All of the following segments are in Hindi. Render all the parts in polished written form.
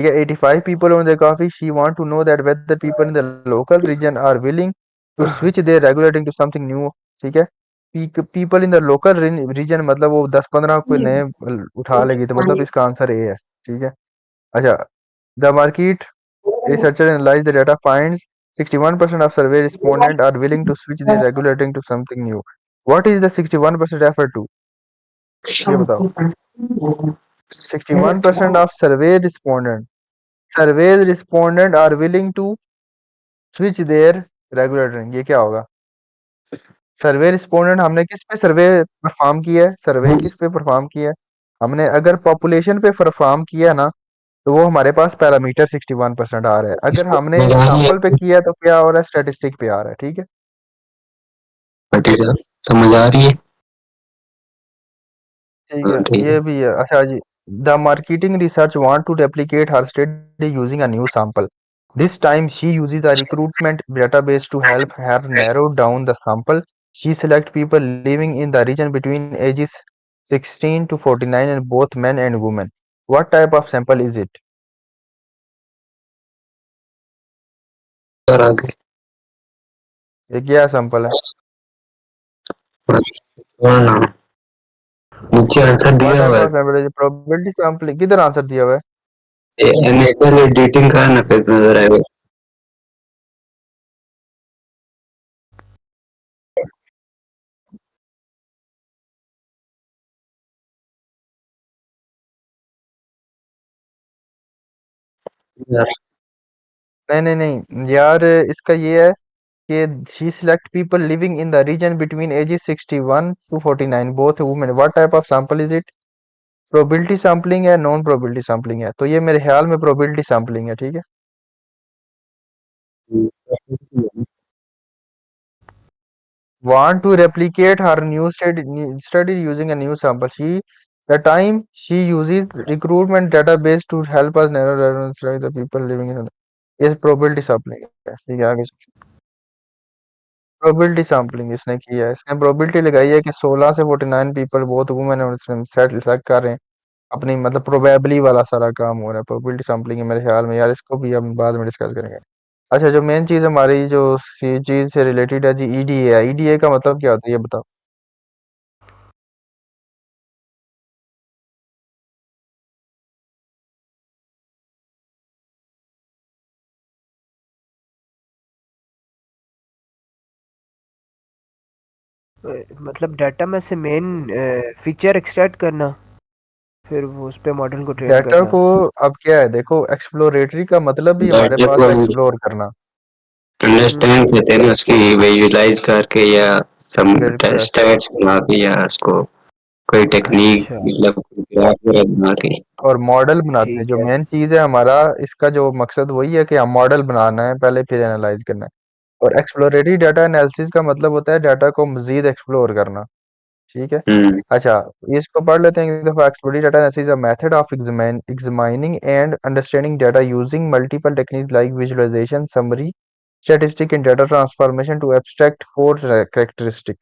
ठीक है, 85 people on the coffee. She want to know that whether people in the local region are willing to switch their regulating to something new. ठीक है, people in the local region मतलब वो 10-15 कोई नए उठा लेगी, तो मतलब इसका आंसर ए है। ठीक है। अच्छा, the market researcher analyze the data finds 61% of survey respondents are willing to switch their regulating to something new. What is the 61% effort to? ये बताओ। 61% of survey respondent are willing to switch their regulating, ये क्या होगा? सर्वे रिस्पोंडेंट हमने किस पे सर्वे परफॉर्म किया है? सर्वे किस पे परफॉर्म किया है? हमने अगर पॉपुलेशन पे परफॉर्म किया ना, तो वो हमारे पास पैरामीटर 61% आ रहा है। अगर हमने समझ आ रही सैंपल पे है किया है तो क्या हो रहा है? स्टैटिस्टिक पे आ रहा है। ठीक है। भतीजा, समझ आ रही है। ठीक हाँ, है, ठीक है। ये भी है। अच्छा जी, the marketing research want to replicate her study using a new sample. This time she uses a recruitment database to help her narrow down the sample. She select people living in the region between ages 16 to 49 and both men and women. What type of sample is it? और आगे ये क्या सैंपल है? पढ़ना, नीचे आंसर What दिया type हुआ है। of sample is it? Probability sampling, किधर आंसर दिया हुआ है? एनेबल एडिटिंग का ना फिर नजर आएगा। नहीं नहीं नहीं यार, इसका ये है कि she select people living in the region between ages 61 to 49 both women. What type of sample is it? Probability sampling है, नॉन प्रोबेबिलिटी सैम्पलिंग है? तो ये मेरे ख्याल में प्रोबेबिलिटी सैम्पलिंग है। ठीक है। Want to replicate her new study using a new sample. The time she uses recruitment database to help us narrow down the people living in is probability sampling है। ठीक है, आगे प्रोबेबिलिटी सैम्पलिंग इसने किया है। इसने प्रोबेबिलिटी लगाई है कि 16 से 49 पीपल बहुत वुमेन और सेट सेलेक्ट कर रहे हैं अपनी, मतलब प्रोबेबली वाला सारा काम हो रहा है। प्रोबेबिलिटी सैम्पलिंग है मेरे ख्याल में यार, इसको भी हम बाद में डिस्कस करेंगे। अच्छा, जो मेन चीज हमारी जो सी चीज से रिलेटेड है जी, ईडीए है। ईडीए का मतलब क्या होता है ये बताओ। मतलब डाटा में से मेन फीचर एक्सट्रैक्ट करना, फिर वो उस पे मॉडल को ट्रेन डाटा करना। को अब क्या है, देखो एक्सप्लोरेटरी का मतलब भी हमारे डाटा पास को है एक्सप्लोर करना। अंडरस्टैंड करते हैं ना, उसकी विजुलाइज करके या सम बिल्कुल ऐसे ही। स्टैट्स बना के या उसको कोई टेक्निक अच्छा, मतलब ग्राफ वगैरह बना के। और मॉडल बनाते हैं। ठीक जो है। मेन चीज है हमारा, इसका जो मकसद वही है कि हम मॉडल बनाना है पहले, फिर एनालाइज करना है। और एक्सप्लोरेटरी डाटा एनालिसिस का मतलब होता है डाटा को मजीद एक्सप्लोर करना। ठीक है। हम्म। अच्छा, ये इसको पढ़ लेते हैं एक दफा। Exploratory data analysis a method of examining and understanding data using multiple techniques like visualization, summary, statistic and data transformation to abstract four characteristic।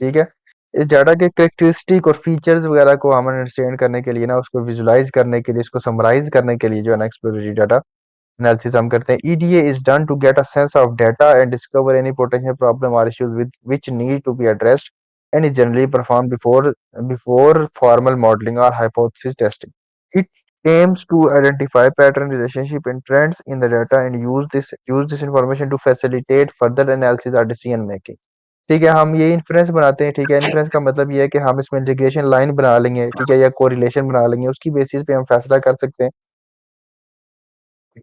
ठीक है। इस डाटा के करेक्टरिस्टिक और फीचर्स वगैरह को हम अंडरस्टैंड करने के लिए ना, उसको विजुलाइज करने के लिए, उसको समराइज करने के लिए जो है ना, एक्सप्लोरेटरी डाटा एनालिसिस हम करते हैं। EDA is done to get a sense of data and discover any potential problem और issues with which need to be addressed and is generally perform before formal modelling और hypothesis testing. It aims to identify pattern, relationship and trends in the data and use this information to facilitate further analysis or decision making। ठीक है, हम ये इन्फ्रेंस बनाते हैं। ठीक है, इन्फ्रेंस का मतलब ये है कि हम इसमें इंटीग्रेशन लाइन बना लेंगे। ठीक है, या कोरिलेशन बना लेंगे, उसकी बेसिस पे हम फैसला कर सकते हैं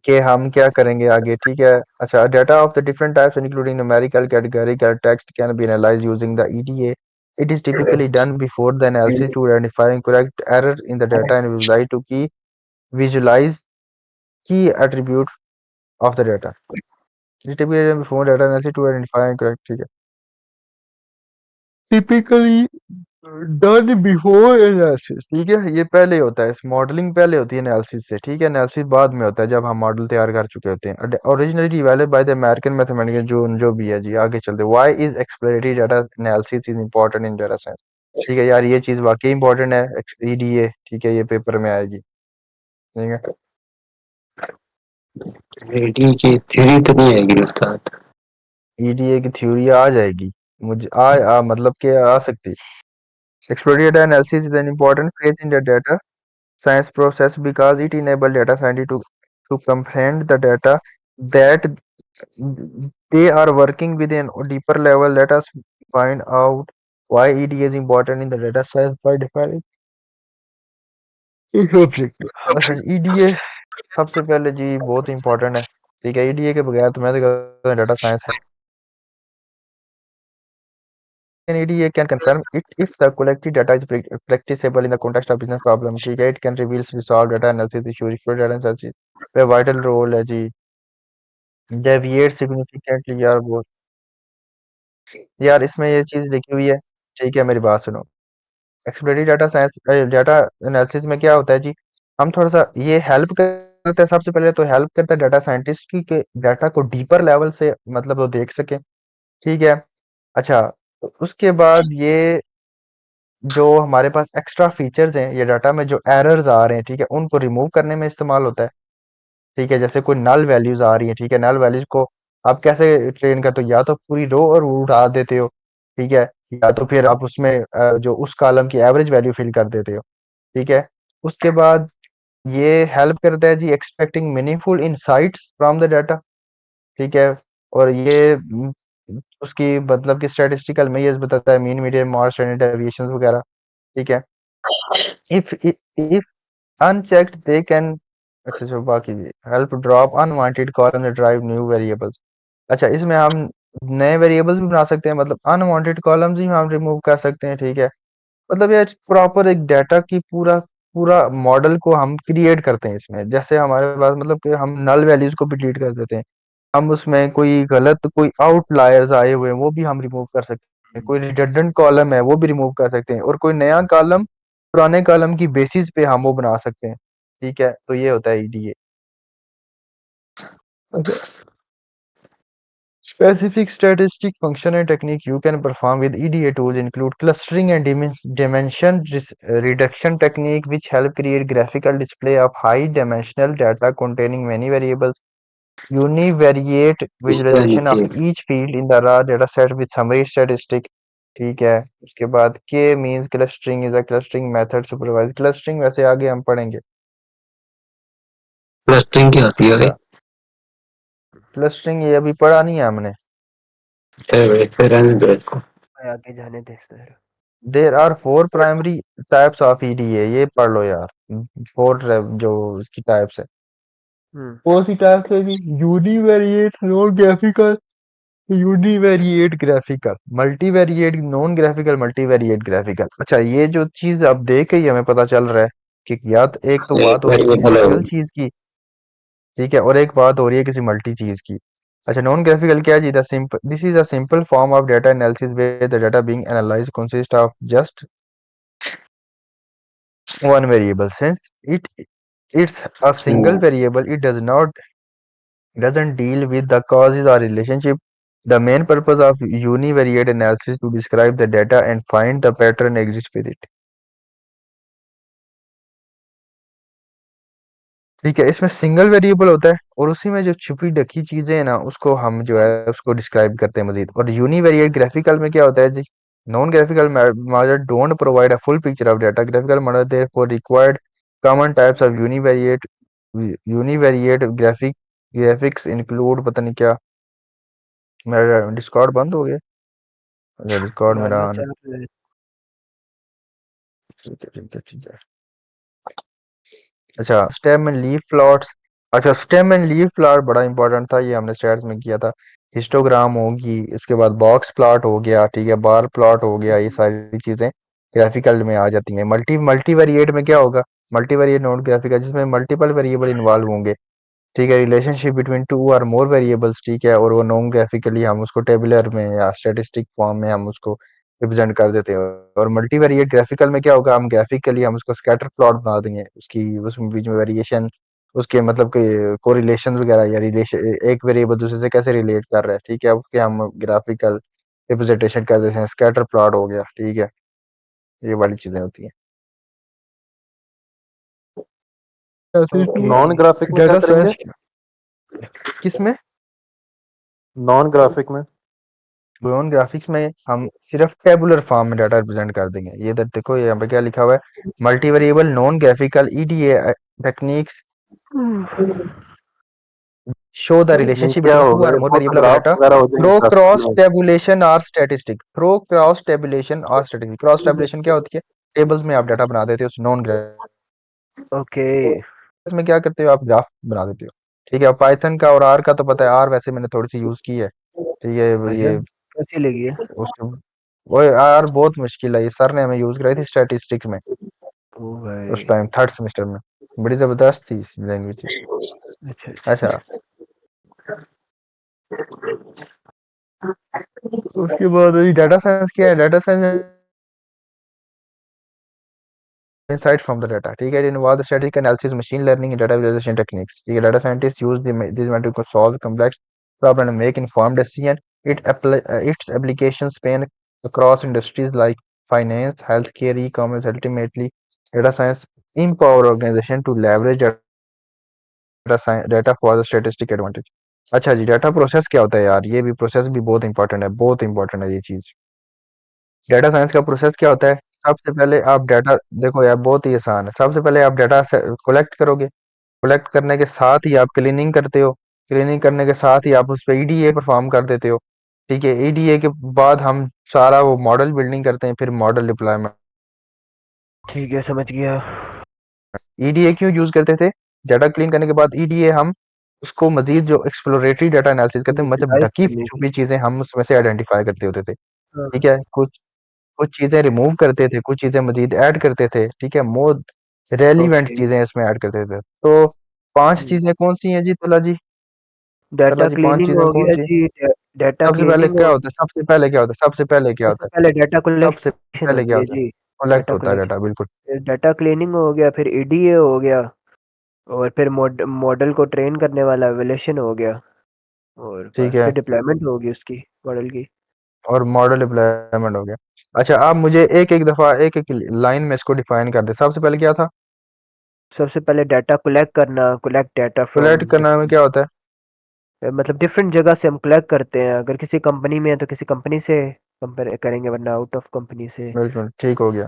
कि हम क्या करेंगे आगे। ठीक है। अच्छा, data of the different types including numerical, categorical, text can be analysed using the EDA. It is typically done before the analysis to identify incorrect error in the data and visualize key attributes of the data. It is typically done before data analysis to identify incorrect। ठीक है, typically डन बिफोर एनालिसिस। ठीक है, ये पहले होता है, मॉडलिंग पहले होती है एनालिसिस से। ठीक है, एनालिसिस बाद में होता है जब हम मॉडल तैयार कर चुके होते हैं। Originally developed by the American mathematician, जो जो भी है जी। आगे चलते, why is exploratory data analysis is important in data science. ठीक है यार, ये चीज वाकई इंपॉर्टेंट है ईडीए। ठीक है, ये पेपर में आएगी। ठीक है। ईडी की थ्योरी तो नहीं आएगी उस्ताद। ईडीए की थ्योरी आ जाएगी। मुझे मतलब कि आ सकती। Exploratory data analysis is an important phase in the data science process because it enables data scientists to comprehend the data that they are working with a deeper level. Let us find out why EDA is important in the data science by defining its objective. अच्छा, EDA सबसे पहले जी बहुत इंपॉर्टेंट है। ठीक है, ईडीए के बगैर तो मैं तो कहता हूँ डाटा साइंस है। An EDA can confirm it if the collected data is practicable in the context of business problem। ठीक है, it can reveal resolve data analysis issues, explore data analysis पे vital role है जी। deviate significantly यार बहुत। यार इसमें ये चीज लिखी हुई है। ठीक है, मेरी बात सुनो। Exploratory data science data analysis में क्या होता है जी, हम थोड़ा सा ये हेल्प करते हैं। सबसे पहले तो हेल्प करता है डाटा साइंटिस्ट की कि डाटा को डीपर लेवल से मतलब वो देख सके। ठीक है। अच्छा, तो उसके बाद ये जो हमारे पास एक्स्ट्रा फीचर्स हैं ये डाटा में जो एरर्स आ रहे हैं, ठीक है, उनको रिमूव करने में इस्तेमाल होता है। ठीक है, जैसे कोई नल वैल्यूज आ रही है, ठीक है, नल वैल्यूज को आप कैसे ट्रेन करते हो, या तो पूरी रो और उठा देते हो। ठीक है, या तो फिर आप उसमें जो उस कॉलम की एवरेज वैल्यू फिल कर देते हो। ठीक है। उसके बाद ये हेल्प करता है जी expecting meaningful insights from the data. ठीक है। और ये उसकी मतलब कि स्टैटिस्टिकल में ये बताता है mean median mod standard deviations वगैरह। ठीक है। if unchecked they can। अच्छा जो बाकी help drop unwanted column drive new variables. अच्छा, इसमें हम नए वेरिएबल्स भी बना सकते हैं, मतलब अनवांटेड कॉलम्स ही हम रिमूव कर सकते हैं। ठीक है, मतलब ये प्रॉपर एक डाटा की पूरा पूरा मॉडल को हम क्रिएट करते हैं इसमें। जैसे हमारे पास मतलब कि हम नल वैल्यूज को भी डिलीट कर देते हैं। हम उसमें कोई गलत कोई आउटलायर्स आए हुए हैं वो भी हम रिमूव कर सकते हैं। कोई रिडंडेंट कॉलम है वो भी रिमूव कर सकते हैं, और कोई नया कॉलम पुराने कॉलम की बेसिस पे हम वो बना सकते हैं। ठीक है, तो ये होता है EDA. Specific statistic function and technique you can perform with EDA tools include clustering and dimension reduction technique, which help create graphical display of high dimensional data containing many variables. Univariate visualization of each field in the raw data set with summary statistic। ठीक है। उसके बाद K means clustering is a clustering method supervised clustering, वैसे आगे हम पढ़ेंगे। क्लस्टरिंग क्या होती है भाई? अच्छा, क्लस्टरिंग ये अभी पढ़ा नहीं है हमने। चलो भाई, फिर रहने दो इसको। आगे जाने दे sir. There are four primary types of EDA, ये पढ़ लो यार। फोर जो इसकी टाइप्स है। हम्म। कौन सी टाइप्स है जी? Univariate non graphical, univariate graphical, multivariate non graphical, multivariate graphical. अच्छा, ये जो चीज आप देख के ही हमें पता चल रहा है कि या तो एक तो बात हो रही है किसी वेरिएबल सिंगल चीज की। ठीक है, और एक बात हो रही है किसी मल्टी चीज की। अच्छा, नॉन ग्राफिकल क्या है जी? The simple this is a simple form of data analysis where the data being analysed consist of just one variable. Since it's a single variable, it doesn't deal with the causes or relationship. The main purpose of univariate analysis to describe the data and find the pattern exists with it। ठीक है, इसमें सिंगल वेरिएबल होता है और उसी में जो छुपी ढकी चीजें हैं ना उसको हम जो है उसको डिस्क्राइब करते हैं मजीद। और यूनिवेरिएट ग्राफिकल में क्या होता है जी? Non graphical model don't provide a full picture of data. Graphical model therefore required common types of univariate graphics include पता नहीं क्या। मेरा डिस्कॉर्ड बंद हो गया। अच्छा, डिस्कॉर्ड ना मेरा ना आना। चल रहा है। ठीक है, ठीक है, ठीक है। अच्छा, स्टेम एंड लीफ प्लॉट। अच्छा, स्टेम एंड लीफ प्लॉट बड़ा इंपॉर्टेंट था, ये हमने स्टैट्स में किया था। हिस्टोग्राम होगी, इसके बाद बॉक्स प्लॉट हो गया, ठीक है, बार प्लॉट हो गया, ये सारी चीजें ग्राफिकल में आ जाती हैं। मल्टीवेरिएट में क्या होगा? मल्टीवेरिएट नॉन ग्राफिकल जिसमें मल्टीपल वेरिएबल इन्वॉल्व होंगे। ठीक है, रिलेशनशिप बिटवीन टू और मोर वेरिएबल्स। ठीक है, और वो नॉन ग्राफिकली हम उसको टेबुलर में या स्टैटिस्टिक फॉर्म में हम उसको रिप्रेजेंट कर देते हैं। और मल्टीवेरिएट ग्राफिकल में क्या होगा? हम ग्राफिकली हम उसको स्कैटर प्लॉट बना देंगे, उसकी उसमें बीच में वेरिएशन, उसके मतलब के कोरिलेशन वगैरह या रिलेशन, एक वेरिएबल दूसरे से कैसे रिलेट कर रहा है। ठीक है, उसके हम ग्राफिकल रिप्रेजेंटेशन कर देते हैं, स्कैटर प्लॉट हो गया। ठीक है, ये वाली चीजें होती ओके। हैं नॉन ग्राफिक में क्या डाटा करेंगे? साइंस। किसमें? नॉन ग्राफिक में। नॉन ग्राफिक्स में हम सिर्फ टेबुलर फॉर्म में डाटा रिप्रेजेंट कर देंगे। ये इधर देखो, यहाँ पे क्या लिखा हुआ है, multi variable non graphical EDA techniques show the नहीं relationship क्या between two होगा, or more वो तो variable of ग्राफ data वगैरह हो जाएंगे through ग्राफिक cross में। tabulation or statistics। through cross tabulation or statistics। Cross tabulation क्या होती है? टेबल्स में आप डाटा बना देते हो नॉन ग्राफ ओके। में क्या करते हो, आप ग्राफ बना देते हो। ठीक है, पाइथन का और आर का तो पता है, आर वैसे मैंने थोड़ी सी यूज की है। ठीक है, अच्छा, ये कैसी लगी है? उसके वो आर बहुत मुश्किल है, ये सर ने हमें यूज कराई थी स्टैटिस्टिक्स में ओ उस भाई। टाइम थर्ड सेमेस्टर में। बड़ी जबरदस्त थी लैंग्वेज। अच्छा अच्छा। अच्छा, उसके बाद डाटा साइंस क्या है? Data science insight from the data। ठीक है, it involves the static analysis, machine learning and data visualization techniques। ठीक है, data scientists use these methods to solve complex problems and make informed decisions। Its applications span across industries like finance, healthcare, e-commerce। Ultimately, data science empower organization to leverage data for the statistic advantage। अच्छा जी, डाटा प्रोसेस क्या होता है यार? ये भी प्रोसेस भी बहुत इंपॉर्टेंट है, बहुत इंपॉर्टेंट है ये चीज। डाटा साइंस का प्रोसेस क्या होता है? सबसे पहले आप डाटा, देखो यार बहुत ही आसान है। सबसे पहले आप डाटा कलेक्ट करोगे, कलेक्ट करने के साथ ही आप क्लीनिंग करते हो, क्लीनिंग करने के साथ ही आप उस पर ईडीए परफॉर्म कर देते हो। ठीक है, ईडीए के बाद हम सारा वो मॉडल बिल्डिंग करते हैं, फिर मॉडल डिप्लॉयमेंट। ठीक है, समझ गया। ईडीए क्यों यूज करते थे? डाटा क्लीन करने के बाद ईडीए हम उसको मजीद जो एक्सप्लोरेटरी डाटा एनालिसिस करते हैं, मतलब विजुलाइज ढकी करने की। छुपी चीजें हम उसमें से आइडेंटिफाई करते होते थे। हाँ। ठीक है, कुछ कुछ चीजें रिमूव करते थे, कुछ चीजें मजीद ऐड करते थे। ठीक है, मोर रेलिवेंट ओके। चीजें इसमें ऐड करते थे। तो पांच चीजें कौन सी हैं जी तला जी? तला डाटा जी, पांच क्लीनिंग चीजें हो कौन गया सी हैं? जी। डाटा सबसे पहले क्लीनिंग क्या हो होता है? सबसे पहले क्या होता है? सबसे पहले क्या सबसे होता पहले डाटा है? सबसे कलेक्शन पहले क्या होती है होता है? जी। कलेक्ट डाटा होता है डाटा, कलेक्शन, बिल्कुल। फिर डाटा क्लीनिंग हो गया, फिर ईडीए हो गया, और फिर मॉडल को ट्रेन करने वाला एवोल्यूशन हो गया, और ठीक बस है, फिर डिप्लॉयमेंट होगी उसकी, मॉडल की। और मॉडल डिप्लॉयमेंट हो गया। अच्छा, आप मुझे एक एक दफा एक एक लाइन में इसको डिफाइन कर दे। सबसे पहले क्या था? सबसे पहले डाटा कलेक्ट करना, कलेक्ट डाटा फ्रॉम कलेक्ट करने में क्या होता है? मतलब डिफरेंट जगह से हम कलेक्ट करते हैं। अगर किसी कंपनी में है तो किसी कंपनी से कंपेयर करेंगे, वरना आउट ऑफ कंपनी से। बिल्कुल ठीक हो गया।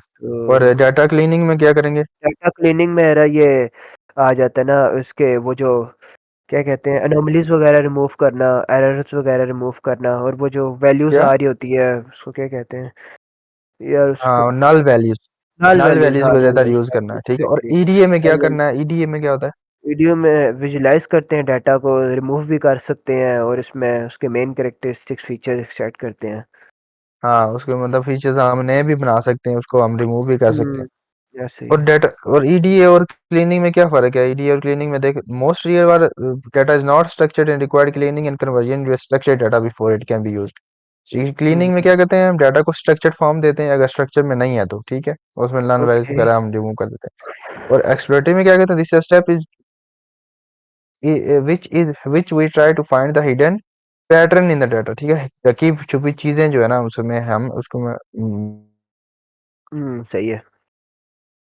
और तो डाटा क्लीनिंग में क्या करेंगे? डाटा क्लीनिंग में era ये आ जाता है ना, उसके वो जो क्या कहते हैं, अनोमलीज वगैरह रिमूव करना, एरर्स वगैरह रिमूव करना, और वो जो वैल्यूज क्या? आ रही होती है उसको क्या कहते हैं यार, उसको हाँ, नल वैल्यूज। नल नल वैल्यूज। वैल्यूज हाँ, को नल ज्यादा यूज करना है। वैल्यूज ठीक है, और एग्जैक्टली। ईडीए में क्या नल करना है? ईडीए में क्या होता है? वीडियो में विजुलाइज करते हैं, डाटा को रिमूव भी कर सकते हैं, और इसमें उसके मेन कैरेक्टरिस्टिक्स फीचर सेट करते हैं। हाँ, उसके मतलब फीचर्स हम नए भी बना सकते हैं, उसको हम रिमूव भी कर सकते हैं। ऐसे ही। और डाटा और ईडीए और क्लीनिंग में क्या फर्क है? ईडीए और क्लीनिंग में देख, मोस्ट रियल वाला data is not structured and required cleaning and conversion to structured data before it can be used. Cleaning में हम्म। क्या करते हैं? हम डाटा को स्ट्रक्चर्ड फॉर्म देते हैं, अगर स्ट्रक्चर में नहीं है तो ठीक है, उसमें नॉन वैल्यूज ओके। वगैरह हम रिमूव कर देते हैं। और एक्सप्लोरेटिव में क्या कहते हैं? This step is which we try to find the hidden pattern in the data। ठीक है, रखी छुपी चीजें जो है ना उसमें हम उसको सही है।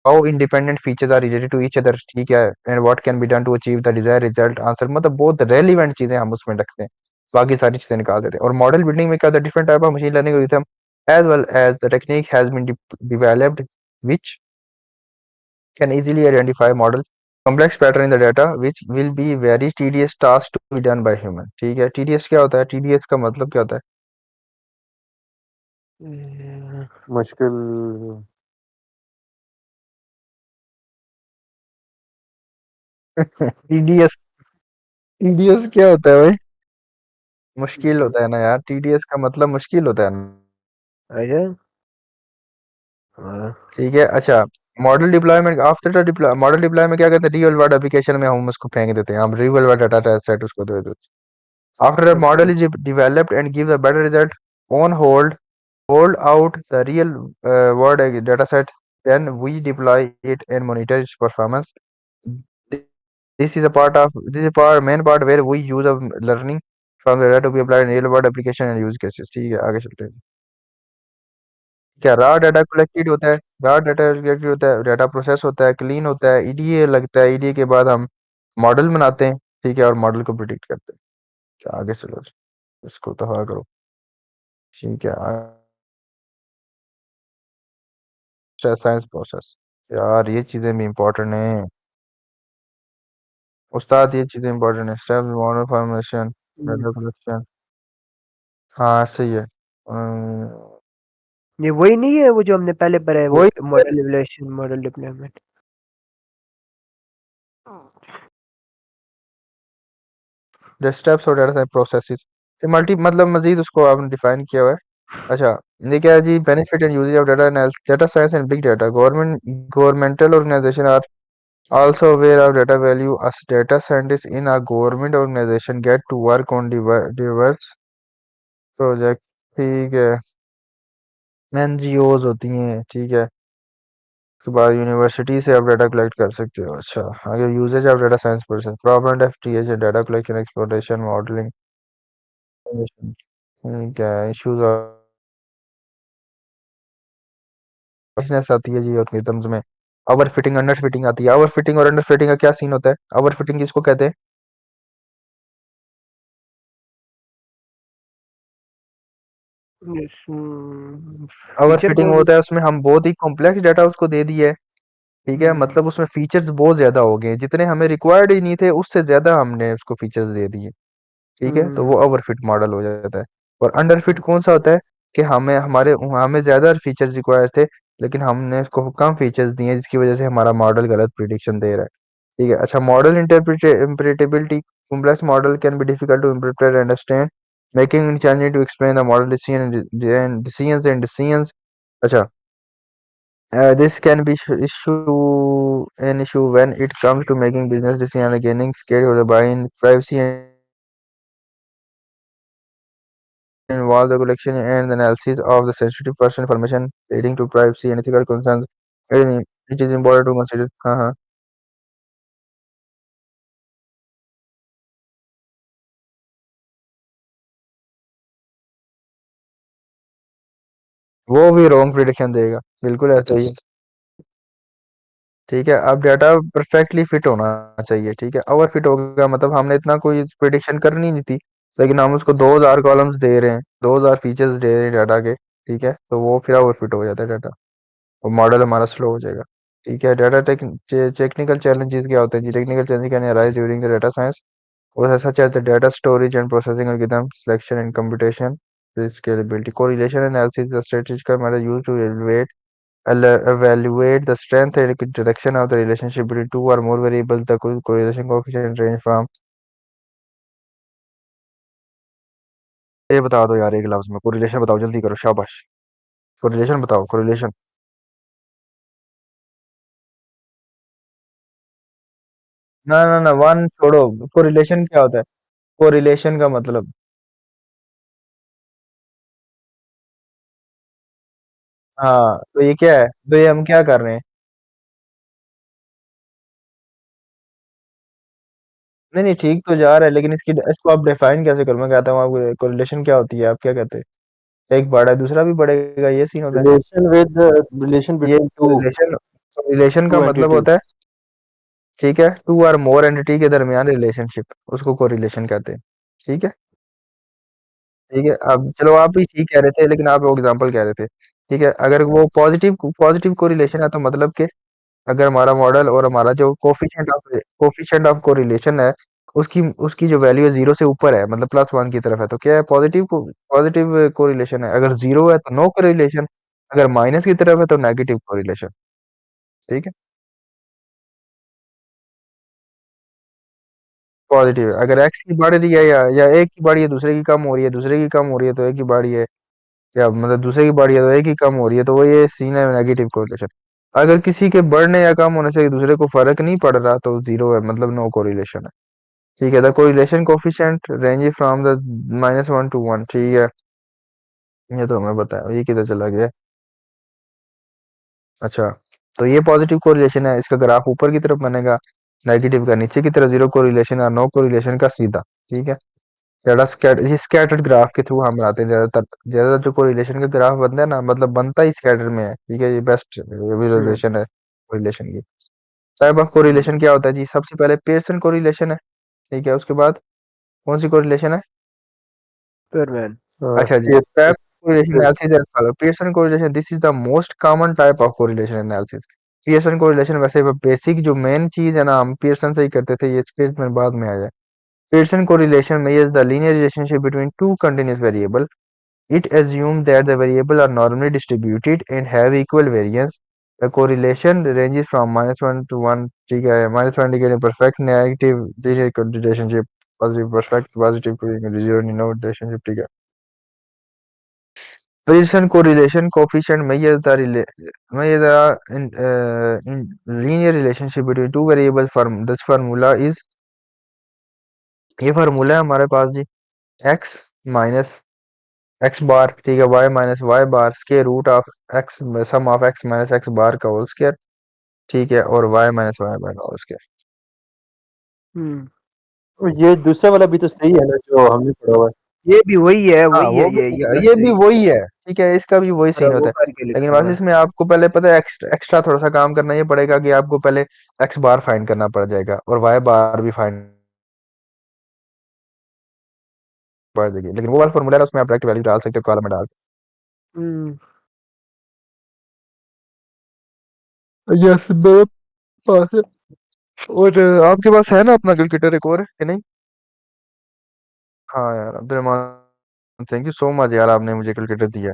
how independent features are related to each other। ठीक है, and what can be done to achieve the desired result answer, मतलब बहुत रेलिवेंट चीजें हम उसमें रखते हैं, बाकी सारी चीजें निकाल देते हैं। और मॉडल बिल्डिंग में क्या होता है? Different type of machine learning algorithm as well as the technique has been developed which can easily identify model complex pattern in the data which will be very tedious task to be done by human। ठीक है, tedious क्या होता है? tedious का मतलब क्या होता मुश्किल। है? tedious, tedious क्या होता है भाई? मुश्किल होता है ना यार, tedious का मतलब मुश्किल होता है ना। अच्छा। हाँ। ठीक है, अच्छा, model deployment after the model deployment क्या करते हैं? रियल वर्ल्ड एप्लीकेशन में हम उसको फेंक देते हैं, हम रियल वर्ल्ड डाटा सेट उसको दे देते हैं। After the okay. Model is developed and gives a better result on hold out the real world data set, then we deploy it and monitor its performance। This is a part main part where we use of learning from the data to be applied in real world application and use cases। ठीक है, आगे चलते हैं। क्या रॉ डाटा कलेक्टेड होता है? रॉ डाटा कलेक्टेड होता है, डाटा प्रोसेस होता है, क्लीन होता है, ईडीए लगता है, ईडीए के बाद हम मॉडल बनाते हैं। ठीक है, और मॉडल को प्रिडिक्ट करते हैं। क्या आगे चलो, इसको तो हवा करो। ठीक है, साइंस प्रोसेस। यार ये चीजें भी इम्पोर्टेंट है उस्ताद, ये चीजें इम्पोर्टेंट है। स्टेप मॉडल फॉर्मेशन, हम्म, डाटा कलेक्शन। हाँ सही है। ये वही नहीं है वो जो हमने पहले पढ़ा है, वो वही model evaluation, model deployment. Steps और डाटा प्रोसेसेस, मल्टी मतलब मजीद उसको आपने डिफाइन किया हुआ है। अच्छा, ये क्या है जी? Benefit and uses of data analysis, data science and big data. Governmental organisation are also aware of data value. As data scientists in a government organization get to work on diverse project। ठीक है, एनजीओज होती हैं। ठीक है, उसके बाद यूनिवर्सिटी से आप डाटा कलेक्ट कर सकते हो। अच्छा, आगे uses of data science person, problem एफटीएच, डाटा कलेक्शन, एक्सप्लोरेशन, मॉडलिंग। ठीक है, इश्यूज बिजनेस आती है जी algorithms में। ओवर फिटिंग, अंडर फिटिंग आती है। ओवर फिटिंग और अंडर फिटिंग का क्या सीन होता है? ओवर फिटिंग किसको कहते हैं? ओवर फीचर फिटिंग को। होता है उसमें हम बहुत ही कॉम्प्लेक्स डाटा उसको दे दिए है। ठीक है, हम्म, मतलब उसमें फीचर्स बहुत ज्यादा हो गए, जितने हमें रिक्वायर्ड ही नहीं थे उससे ज्यादा हमने उसको फीचर्स दे दिए। ठीक है, तो वो हम्म, ओवरफिट मॉडल हो जाता है। और अंडरफिट कौन सा होता है? कि हमें ज्यादा फीचर्स रिक्वायर थे, लेकिन हमने उसको कम फीचर्स दिए, जिसकी वजह से हमारा मॉडल गलत प्रिडिक्शन दे रहा है। ठीक है, अच्छा, model interpretability, complex model can be difficult to interpret understand, making challenging to explain the model decisions. अच्छा, this can be an issue when it comes to making business decisions and gaining scale buying privacy and involve the collection and analysis of the sensitive personal information leading to privacy and ethical concerns. It is important to consider। हाँ हाँ, वो भी रॉन्ग प्रिडिक्शन देगा, बिल्कुल ऐसा ही है। ठीक है, अब डाटा परफेक्टली फिट होना चाहिए। ठीक है, ओवर फिट हो गया मतलब हमने इतना कोई प्रिडिक्शन करनी नहीं थी, लेकिन हम उसको 2000 कॉलम्स दे रहे हैं, 2000 फीचर्स दे रहे हैं डाटा के। ठीक है, तो वो फिर ओवर फिट हो जाता है डाटा, और मॉडल हमारा स्लो हो जाएगा। ठीक है, डाटा टेक्निकल चैलेंजेस क्या होते हैं जी? Technical challenge can arise during the data science was such as the data storage and processing algorithm selection and computation, the scalability, correlation analysis, the statistical method used to evaluate the strength and direction of the relationship between two or more variables. The correlation coefficient range from, ये बता दो यार एक लफ्ज में कोरिलेशन बताओ, जल्दी करो, शाबाश। कोरिलेशन बताओ, कोरिलेशन। ना ना ना, वन छोड़ो। कोरिलेशन क्या होता है? कोरिलेशन का मतलब, हाँ तो ये क्या है? तो ये हम क्या कर रहे हैं? नहीं नहीं, ठीक तो जा रहा है, लेकिन इसको आप डिफाइन कैसे करो? मैं कहता हूँ आप, कोरिलेशन क्या होती है, आप क्या कहते हैं? एक बढ़ा है दूसरा भी बढ़ेगा, ये सीन होता है। रिलेशन ये बिटवीन टू कोरिलेशन, कोरिलेशन का टू मतलब एंटिटीज। होता है, ठीक है, टू और मोर एंटिटी के दरमियान रिलेशनशिप, उसको कोरिलेशन कहते हैं। ठीक है। ठीक है, अब चलो आप भी ठीक कह रहे थे, लेकिन आप वो एग्जांपल कह रहे थे। ठीक है, अगर वो पॉजिटिव पॉजिटिव कोरिलेशन है तो मतलब कि अगर हमारा मॉडल और हमारा जो कोफिशिएंट ऑफ कोरिलेशन है, उसकी उसकी जो वैल्यू है जीरो से ऊपर है, मतलब +1 की तरफ है, तो क्या है? पॉजिटिव कोरिलेशन है। अगर जीरो है तो नो कोरिलेशन, अगर माइनस की तरफ है तो नेगेटिव कोरिलेशन। ठीक है, पॉजिटिव है। अगर एक्स की बढ़ रही है या एक की बढ़ी है, दूसरे की कम हो रही है, दूसरे की कम हो रही है तो एक की बढ़ी है, या मतलब दूसरे की बढ़ी है तो एक ही कम हो रही है, तो वो ये सीन है नेगेटिव कोरिलेशन। अगर किसी के बढ़ने या कम होने से एक दूसरे को फर्क नहीं पड़ रहा तो जीरो है, मतलब नो कोरिलेशन है। ठीक है, the correlation coefficient range from the -1 to 1। ठीक है, ये तो हमें बताया, ये किधर चला गया? अच्छा, तो ये पॉजिटिव कोरिलेशन है, इसका ग्राफ ऊपर की तरफ बनेगा, नेगेटिव का नीचे की तरफ, जीरो कोरिलेशन और नो कोरिलेशन का सीधा। ठीक है, ये स्कैटर्ड ग्राफ के थ्रू हम बनाते हैं ज्यादातर। ज्यादातर जो कोरिलेशन का ग्राफ बनता है ना, मतलब बनता ही स्कैटर में है। ठीक है, ये बेस्ट हम्म, विजुअलाइजेशन है कोरिलेशन की। टाइप ऑफ हम्म, कोरिलेशन क्या होता है जी? सबसे पहले पेयरसन कोरिलेशन है। ठीक है, उसके बाद कौन सी कोरिलेशन है? स्पेयरमैन। अच्छा जी, Pearson. Pep correlation analysis as follows. Pearson correlation, this is the most common type of correlation analysis. Pearson correlation वैसे बेसिक जो मेन चीज है ना, हम पियर्सन से ही करते थे, ये स्पेस में बाद में आया है। Pearson correlation measures the linear relationship between two continuous variables. It assumes that the variables are normally distributed and have equal variance. The correlation ranges from -1 to 1, ठीक है, -1 indicating perfect negative linear relationship, positive perfect positive zero no relationship, ठीक है। Pearson correlation coefficient measures the in linear relationship between two variables. This formula is, ये फार्मूला है हमारे पास जी, x माइनस एक्स बार, ठीक है, y minus Y bar square root of X, sum of x minus X bar का होल स्केयर, ठीक है, और y माइनस वाई बार का होल स्केयर। तो ये दूसरा वाला भी तो सही है ना जो हमने पढ़ा हुआ है। ये भी वही है, हाँ वही है, वो भी ठीक ये है, बात ये भी सही वही है, ठीक है, इसका भी वही है। सीन होता वो है। करके लेकिन लिखा बस हुआ है। इसमें आपको पहले पता है, एक्स्ट्रा एक्स्ट्रा थोड़ा सा काम करना ये पड़ेगा कि आपको पहले एक्स बार फाइंड करना पड़ जाएगा और वाई बार भी फाइंड पड़ जाएगी। लेकिन वो वाला फॉर्मूला है, उसमें आप डायरेक्ट वैल्यू डाल सकते हो कॉलम में डाल हम्म, के। यस, मेरे पास है। और आपके पास है ना अपना कैलकुलेटर एक और, कि नहीं? हाँ यार Abdul Rahman, thank you so much यार, आपने मुझे कैलकुलेटर दिया।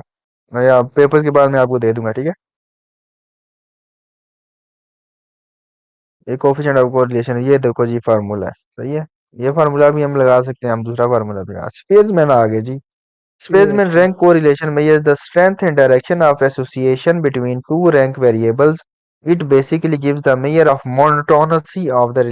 मैं यार पेपर के बाद मैं आपको दे दूंगा, ठीक है। ये कोफिशिएंट ऑफ कोरिलेशन, ये देखो जी फार्मूला है, सही है। ये फार्मूला भी हम लगा सकते हैं, हम दूसरा फार्मूला भी लगा। स्पेसमैन आ गए जी। ये Spaceman अच्छा। rank correlation measures the strength and direction of association between two rank variables. It basically gives the measure of monotonicity of the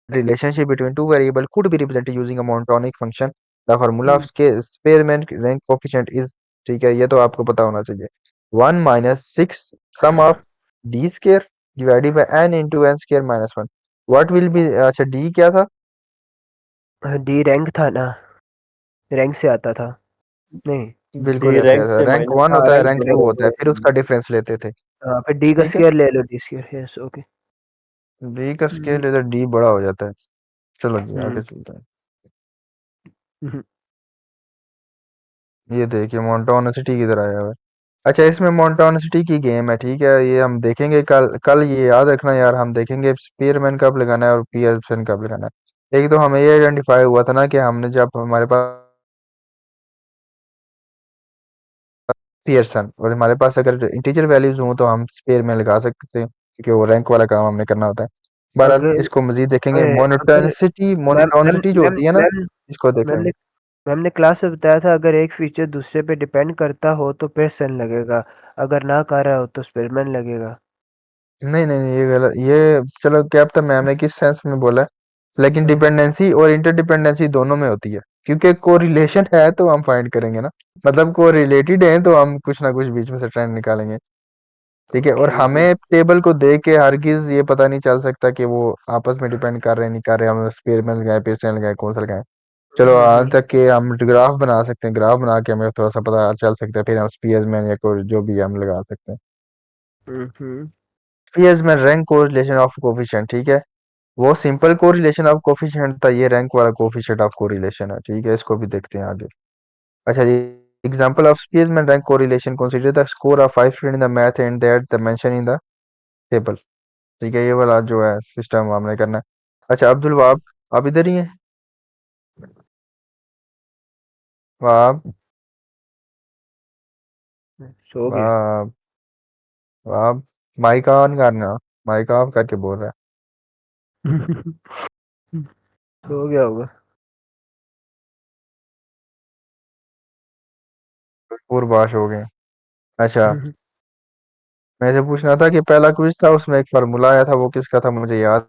relationship between two variables could be represented using a monotonic function. The formula of Spearman rank coefficient is, ठीक है, ये तो आपको पता होना चाहिए, 1 - 6 sum of d square divided by n into n square minus 1. What will be, अच्छा d क्या था? डी रैंक था ना, रैंक से आता था। नहीं। बिल्कुल डी ऐसे रैंक ऐसा, से रैंक माइनस वन हाँ, होता है, रैंक रैंक वन टू होता होता है, फिर है। उसका डिफरेंस लेते थे, हाँ, फिर डी का ठीक है। स्क्वायर ले लो, D square, yes, okay. B का स्केल इधर डी बड़ा हो जाता है। चलो जी हम्म। आगे चलते हम्म। हैं। ये देखिए मोन्टोनिसिटी किधर आया हुआ है। अच्छा, इसमें मोन्टोनिसिटी की गेम है, ठीक है, ये हम देखेंगे कल। कल ये याद रखना यार, हम देखेंगे स्पीयरमैन कब लगाना है और पियर्सन कब लगाना है। एक तो हमें ये आइडेंटिफाई हुआ था ना कि हमने जब हमारे पास पियर्सन और हमारे पास अगर इंटीजर वैल्यूज हों तो हम स्पेयरमैन लगा सकते हैं, क्योंकि वो रैंक वाला काम हमने करना होता है। बहरहाल अगर इसको मजीद देखेंगे। अगर मोनोटोनिसिटी, मैम मैम मोनोटोनिसिटी जो मैम होती है ना, मैम इसको मैम देखेंगे। ने मैम ने क्लास में बताया था, अगर एक फीचर दूसरे पे डिपेंड करता हो तो फिर सन लगेगा, अगर ना कर रहा हो तो स्पेरमैन लगेगा। नहीं नहीं नहीं, ये गलत, ये चलो क्या पता मैम ने किस सेंस में बोला है, लेकिन हाँ। डिपेंडेंसी और इंटरडिपेंडेंसी दोनों में होती है, क्योंकि कोरिलेशन है तो हम फाइंड करेंगे ना, मतलब को रिलेटेड है तो हम कुछ ना कुछ बीच में से ट्रेंड निकालेंगे, ठीक है। और ओके। हमें टेबल को देख के हरगिज ये पता नहीं चल सकता कि वो आपस में डिपेंड कर रहे हैं नहीं कर रहे, हम स्पेयर में लगाए पेस लगाए कौन सा लगाए। चलो आज तक के हम ग्राफ बना सकते हैं, ग्राफ बना के हमें थोड़ा सा पता चल सकता है, फिर हम स्पीयर्स में या कोई जो भी हम लगा सकते हैं। हम्म। स्पीयर्स में रैंक कोरिलेशन ऑफ कोफिशिएंट, ठीक है, वो सिंपल कोरिलेशन ऑफ कोफिशिएंट था, ये रैंक वाला कोफिशिएंट ऑफ कोरिलेशन है, ठीक है, इसको भी देखते हैं आगे। अच्छा जी, example of Spearman rank correlation, consider the score of 5 student in the math and that the mention in the table, ठीक है, ये वाला जो है सिस्टम हमने करना है। अच्छा अब्दुल वहाब, आप इधर ही हैं? वहाब, सो गया। वहाब, वहाब, माइक ऑन करना, माइक ऑफ करके बोल रहा सो गया होगा। है, पूर्वाश हो गए। अच्छा, मैं से पूछना था कि पहला क्विज था उसमें एक फार्मूला आया था, वो किसका था मुझे याद।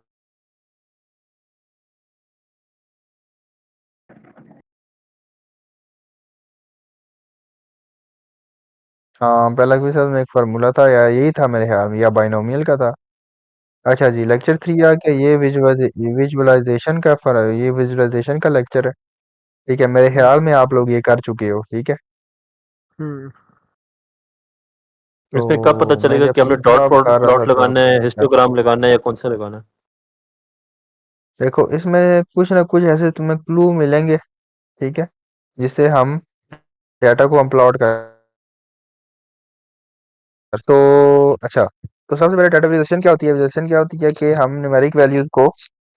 हाँ पहला क्विज था उसमें एक फार्मूला था, या यही था मेरे ख्याल में, या बाइनोमियल का था। अच्छा जी, लेक्चर 3 आके ये विजुअलाइजेशन का ये विजुअलाइजेशन का लेक्चर है, ठीक है, मेरे ख्याल में आप लोग ये कर चुके हो, ठीक है। हम्म। इसमें कब पता तो मैं चलेगा जब कि हमने डॉट तीसरा प्लॉट कर रहा था प्लॉट तो लगाना है, हिस्टोग्राम लगाना है या कौन सा लगाना है? देखो इसमें कुछ ना कुछ ऐसे तुम्हें क्लू मिलेंगे, ठीक है, जिससे हम डाटा को अपलोड कर। तो अच्छा, तो सबसे पहले डाटा विजुअलाइजेशन क्या होती है? विजुअलाइजेशन क्या होती है कि हम न्यूमेरिक वैल्यूज को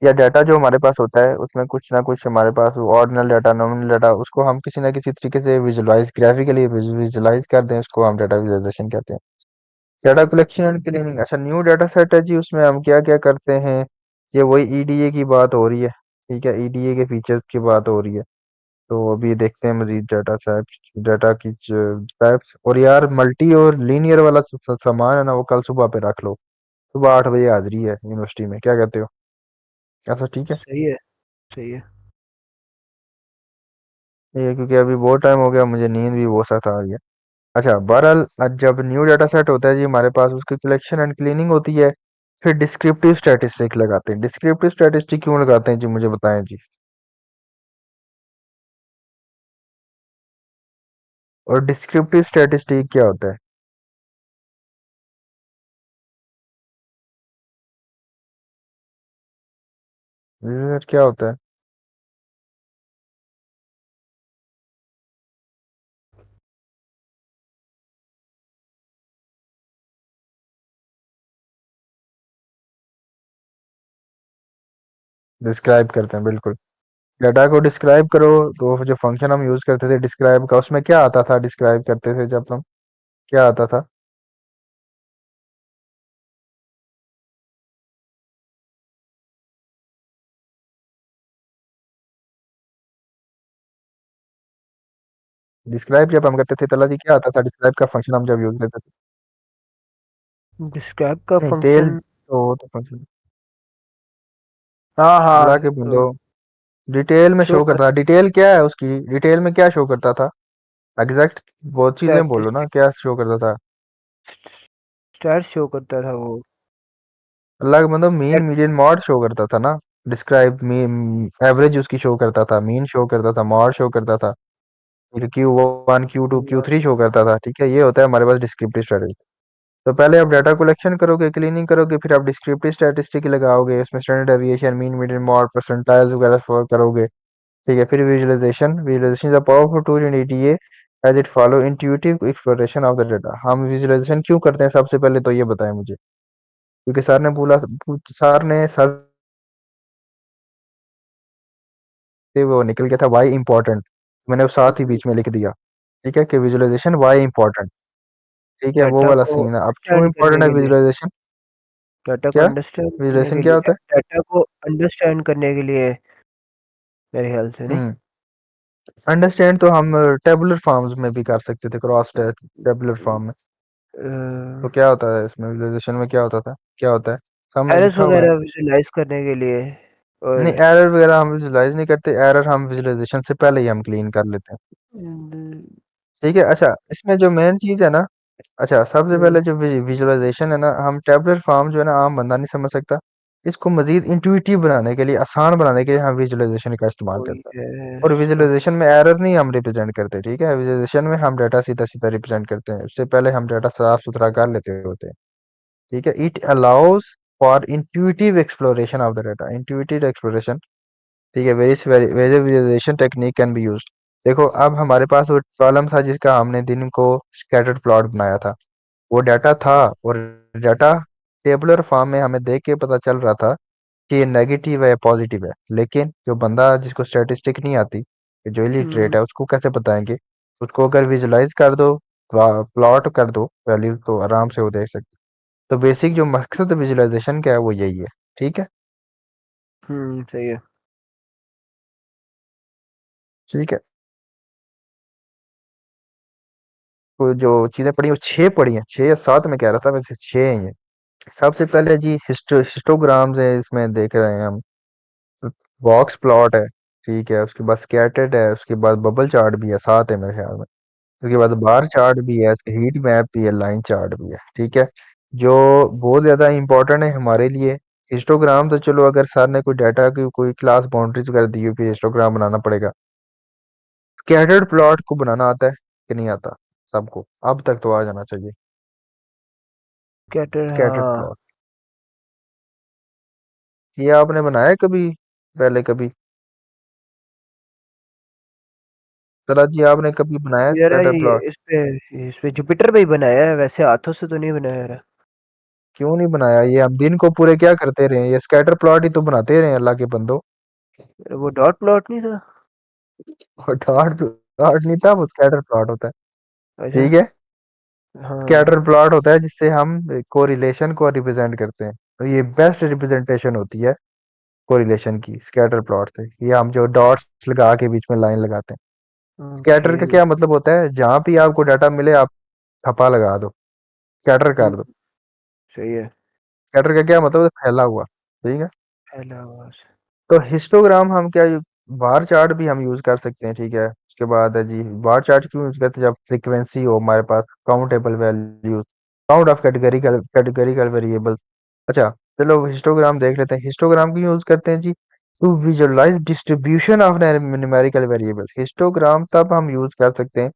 या डाटा जो हमारे पास होता है उसमें कुछ ना कुछ हमारे पास ऑर्डिनल डाटा, नॉमिनल डाटा, उसको हम किसी ना किसी तरीके से विजुअलाइज, ग्राफिकली विजुअलाइज कर दें, उसको हम डाटा विजुअलाइजेशन कहते हैं। डाटा कलेक्शन एंड क्लीनिंग, अच्छा न्यू डाटा सेट है जी, उसमें हम क्या क्या करते हैं? ये वही ईडीए की बात हो रही है, ठीक है, ईडीए के फीचर्स की बात हो रही है। तो अभी देखते हैं मजीद डाटा टाइप्स, डाटा की टाइप्स। और यार मल्टी और लीनियर वाला सामान है ना, वो कल सुबह पे रख लो, सुबह 8 बजे हाजिरी है यूनिवर्सिटी में, क्या कहते हो? ऐसा ठीक है? सही है, सही है। ये क्योंकि अभी बहुत टाइम हो गया, मुझे नींद भी बहुत सख्त आ रही है। अच्छा बहरहाल, जब न्यू डाटा सेट होता है जी हमारे पास, उसकी कलेक्शन एंड क्लीनिंग होती है। फिर डिस्क्रिप्टिव स्टैटिस्टिक लगाते हैं। डिस्क्रिप्टिव स्टैटिस्टिक क्यों लगाते हैं जी, मुझे बताएं जी। और डिस्क्रिप्टिव स्टैटिस्टिक क्या होता है? ये क्या होता है? डिस्क्राइब करते हैं, बिल्कुल। डाटा को डिस्क्राइब करो, तो जो फंक्शन हम यूज करते थे डिस्क्राइब का, उसमें क्या आता था डिस्क्राइब करते थे जब हम, क्या आता था? डिस्क्राइब जब हम करते थे तला जी, क्या आता था डिस्क्राइब का फंक्शन हम जब यूज करते थे? डिस्क्राइब का नहीं, टेल फंक्शन। तो फंक्शन, हाँ अल्लाह हाँ, के बंदो, डिटेल में शो शो कर करता था। डिटेल क्या है उसकी? डिटेल में क्या शो करता था? एग्जैक्ट बहुत चीजें बोलो ना, स्टैटिस्टिक, क्या शो करता था? स्टैट शो करता था वो। अल्लाह के बंदो, mean Stat- median mode show करता था ना। डिस्क्राइब मीन, एवरेज उसकी शो करता था, मीन शो करता था, मॉड शो करता था, फिर Q1 Q2 Q3 शो करता था, ठीक है। ये होता है हमारे पास डिस्क्रिप्टिव स्ट्रेटजी। तो पहले आप डाटा कलेक्शन करोगे, क्लीनिंग करोगे, फिर आप डिस्क्रिप्टिव स्टैटिस्टिक लगाओगे, इसमें standard deviation, mean median mode, percentiles वगैरह करोगे, ठीक है। फिर visualisation, visualisation is a powerful tool in ETA as it follow intuitive exploration of the data. हम विजुअलाइजेशन क्यों करते हैं सबसे पहले तो ये बताएं मुझे, क्योंकि सर ने बोला, सर ने सर से वो निकल गया था वाई इंपॉर्टेंट, मैंने वो साथ ही बीच में लिख दिया, ठीक है, कि विजुअलाइजेशन वाई इंपॉर्टेंट, ठीक है, वो डाटा वाला को सीन है। अब क्यों अंडरस्टैंड करने इंपॉर्टेंट है के लिए, विजुअलाइजेशन? डाटा को क्या अंडरस्टैंड करने विजुअलाइजेशन के क्या लिए, होता है? डाटा को अंडरस्टैंड करने के लिए, मेरे ख्याल से नहीं। हम्म, अंडरस्टैंड तो हम टेबुलर फॉर्म्स में भी कर सकते थे, क्रॉस टेबुलर फॉर्म में। तो क्या होता है इसमें, विजुअलाइजेशन में क्या होता था, क्या होता है? सामने एरर्स लिखा हुआ है। वगैरह विजुलाइज करने के लिए। नहीं, और एरर वगैरह हम विजुलाइज नहीं करते, एरर हम विजुअलाइजेशन से पहले ही हम क्लीन कर लेते हैं, ठीक है। अच्छा, इसमें जो मेन चीज है ना, अच्छा सबसे पहले जो विजुअलाइजेशन है ना, हम टेबलर फॉर्म जो है ना आम बंदा नहीं समझ सकता, इसको मजीद इंट्यूटिव बनाने के लिए, आसान बनाने के लिए हम विजुअलाइजेशन का इस्तेमाल वही करते हैं। है। और ओके। विजुअलाइजेशन में एरर नहीं हम रिप्रेजेंट करते, ठीक है, विजुअलाइजेशन में हम डाटा सीधा सीधा रिप्रेजेंट करते हैं, उससे पहले हम डाटा साफ सुथरा कर लेते होते हैं, ठीक है। It allows for intuitive exploration of the data, intuitive exploration, ठीक है। Very visualisation technique can be used. देखो अब हमारे पास वो कॉलम था जिसका हमने दिन को स्कैटर्ड प्लॉट बनाया था, वो डाटा था, और डाटा टेबुलर फॉर्म में हमें देख के पता चल रहा था कि ये नेगेटिव है या पॉजिटिव है। लेकिन जो बंदा जिसको स्टैटिस्टिक नहीं आती, जो इलिटरेट है, उसको कैसे बताएंगे? उसको अगर विजुलाइज कर दो, प्लॉट कर दो वैल्यू, तो आराम से वो देख सकते। तो बेसिक जो मकसद विजुलाइजेशन का है वो यही है, ठीक है, सही है। ठीक है। तो जो चीजें पढ़ी वो 6 पढ़ी हैं, 6 या 7 में कह रहा था, वैसे 6 हैं ये। सबसे पहले जी हिस्टोग्राम्स है, इसमें देख रहे हैं हम, बॉक्स प्लॉट है, ठीक है, उसके बाद स्कैटर्ड है, उसके बाद बबल चार्ट भी है, 7 है मेरे ख्याल में, उसके बाद बार चार्ट भी है, हीट मैप भी है, लाइन चार्ट भी है, ठीक है। जो बहुत ज्यादा इंपॉर्टेंट है हमारे लिए, हिस्टोग्राम, तो चलो अगर सर ने कोई डाटा की कोई क्लास बाउंड्रीज कर दी हो, फिर हिस्टोग्राम बनाना पड़ेगा। स्कैटर्ड प्लॉट को बनाना आता है कि नहीं आता? सबको अब तक तो आ जाना चाहिए, कैटर, स्कैटर्ड हाँ। प्लॉट। ये आपने बनाया है कभी? पहले कभी? सरा जी आपने कभी बनाया यार स्कैटर प्लॉट? इस पे जुपिटर पे ही बनाया है, वैसे हाथों से तो नहीं बनाया यार। क्यों नहीं बनाया? ये हम दिन को पूरे क्या करते रहे? ये स्कैटर प्लॉट ही तो बनाते रहे अल्लाह के बंदो। वो डॉट प्लॉट नहीं था? और डॉट प्लॉट नहीं था, वो स्कैटर प्लॉट होता है। अच्छा। ठीक है, स्कैटर हाँ। प्लॉट होता है जिससे हम कोरिलेशन को रिप्रेजेंट करते हैं। तो ये बेस्ट रिप्रेजेंटेशन होती है कोरिलेशन की स्कैटर प्लॉट से। ये हम जो डॉट्स लगा के बीच में लाइन लगाते हैं। ओके। स्कैटर का क्या मतलब होता है? जहां भी आपको डाटा मिले आप थप्पा लगा दो, स्कैटर कर दो। सही है। स्कैटर का क्या मतलब है? फैला हुआ। ठीक है। पहला आवाज। तो हिस्टोग्राम हम क्या बार चार्ट भी हम यूज कर सकते हैं। ठीक है, उसके बाद है जी बार चार्ट क्यों यूज करते हैं? जब फ्रीक्वेंसी हो हमारे पास countable values, count of categorical variables. अच्छा, चलो हिस्टोग्राम देख लेते हैं। हिस्टोग्राम क्यों यूज करते हैं जी? To visualise distribution of numerical variables. Histogram तब हम यूज कर सकते हैं,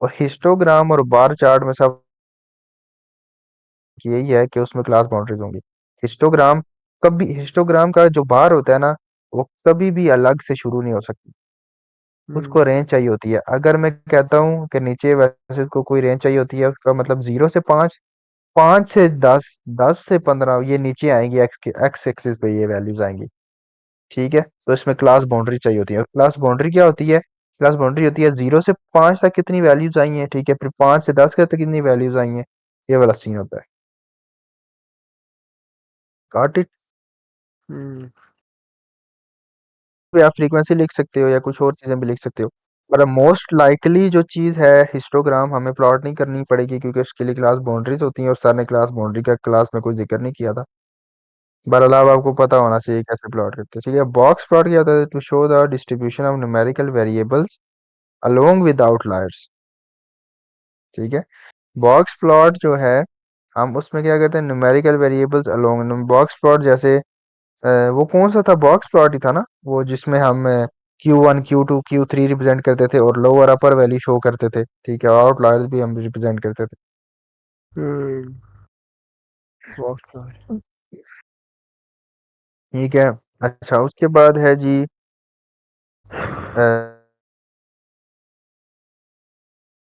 और हिस्टोग्राम और बार चार्ट में सब यही है कि उसमें क्लास बाउंड्रीज होंगी। हिस्टोग्राम कभी, हिस्टोग्राम का जो बार होता है ना, वो कभी भी अलग से शुरू नहीं हो सकती। हम्म। उसको रेंज चाहिए होती है। अगर मैं कहता हूँ कि नीचे वैसे को कोई रेंज चाहिए होती है, उसका मतलब 0 से 5, 5 से 10, 10 से 15, ये नीचे आएंगी, एक्स एक्सिस पे ये वैल्यूज आएंगी। ठीक है, तो इसमें क्लास बाउंड्री चाहिए होती है। और क्लास बाउंड्री क्या होती है? क्लास बाउंड्री होती है 0 से 5 तक कितनी वैल्यूज आई हैं। ठीक है, फिर 5 से 10 तक कितनी वैल्यूज आई हैं। ये वाला सीन होता है। Got it? हम्म। या फ्रीक्वेंसी लिख सकते हो या कुछ और चीजें भी लिख सकते हो। पर मोस्ट लाइकली जो चीज है, हिस्टोग्राम हमें प्लॉट नहीं करनी पड़ेगी क्योंकि उसके लिए क्लास बाउंड्रीज होती हैं, और सर ने क्लास बाउंड्री का क्लास में कोई जिक्र नहीं किया था। बहरहाल आपको पता होना चाहिए कैसे प्लॉट करते हैं। ठीक है, बॉक्स प्लॉट क्या होता है? To show the distribution of numerical variables along with outliers. ठीक है, बॉक्स प्लॉट जो है, हम उसमें क्या करते हैं? Numerical variables along box plot. जैसे वो कौन सा था? बॉक्स प्लॉट ही था ना, वो जिसमें हम Q1 Q2 Q3 रिप्रेजेंट करते थे और लोअर अपर वैल्यू शो करते थे। ठीक है, आउटलायर्स भी हम रिप्रेजेंट करते थे। हम्म। Box plot. ठीक है। अच्छा, उसके बाद है जी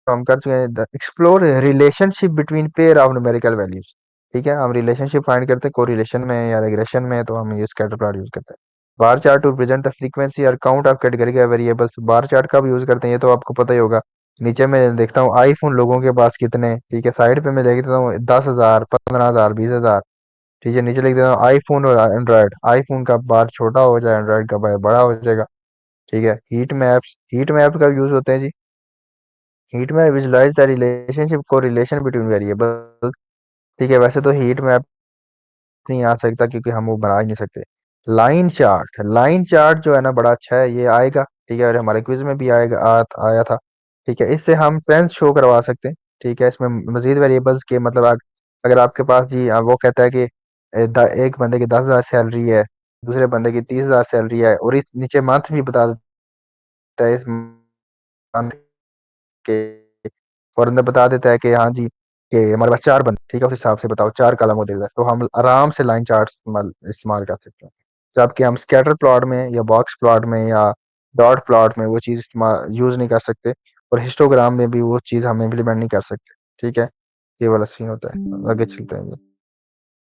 हम कर चुके हैं explore relationship between pair of numerical values. ठीक है, हम रिलेशनशिप फाइंड करते हैं कोरिलेशन में या रिग्रेशन में, तो हम ये स्कैटर प्लॉट यूज करते हैं। Bar chart to present the frequency और count of category variables. Bar chart कब यूज करते हैं ये तो आपको पता ही होगा। नीचे मैं देखता हूँ आईफोन लोगों के पास कितने हैं। ठीक है, साइड पे मैं देखता हूँ 10,000, 15,000, 20,000। ठीक है, नीचे लिख देता हूँ आईफोन और एंड्रॉयड। आईफोन का बार छोटा हो जाए, एंड्रॉयड का बार बड़ा हो जाएगा। ठीक है, हीट मैप्स का यूज होते हैं जी। Heat map visualise the relationship को रिलेशन बिटवीन वेरिएबल। ठीक है, वैसे तो हीट मैप नहीं आ सकता क्योंकि हम वो बना ही नहीं सकते। लाइन चार्ट जो है ना, बड़ा अच्छा है, ये आएगा। ठीक है, और हमारे क्विज में भी आया था। ठीक है, इससे हम ट्रेंड शो करवा सकते हैं। ठीक है, इसमें मजीद वेरिएबल्स के मतलब अगर आपके पास जी वो कहता है कि एक बंदे की 10,000 सैलरी है, दूसरे बंदे की 30,000 सैलरी है, और इस नीचे मंथ भी बता देता है, इस मंथ के और अंदर बता देता है कि हाँ जी, कि हमारे पास 4 बंदे। ठीक है, उस हिसाब से बताओ 4 कॉलम वो दे देता है, तो हम आराम से लाइन चार्ट इस्तेमाल कर सकते हैं। जबकि हम स्कैटर प्लॉट में या बॉक्स प्लॉट में या डॉट प्लॉट में वो चीज़ इस्तेमाल यूज नहीं कर सकते, और हिस्टोग्राम में भी वो चीज़ हम इम्प्लीमेंट नहीं कर सकते। ठीक है, ये वाला सीन होता है। आगे चलते हैं जी।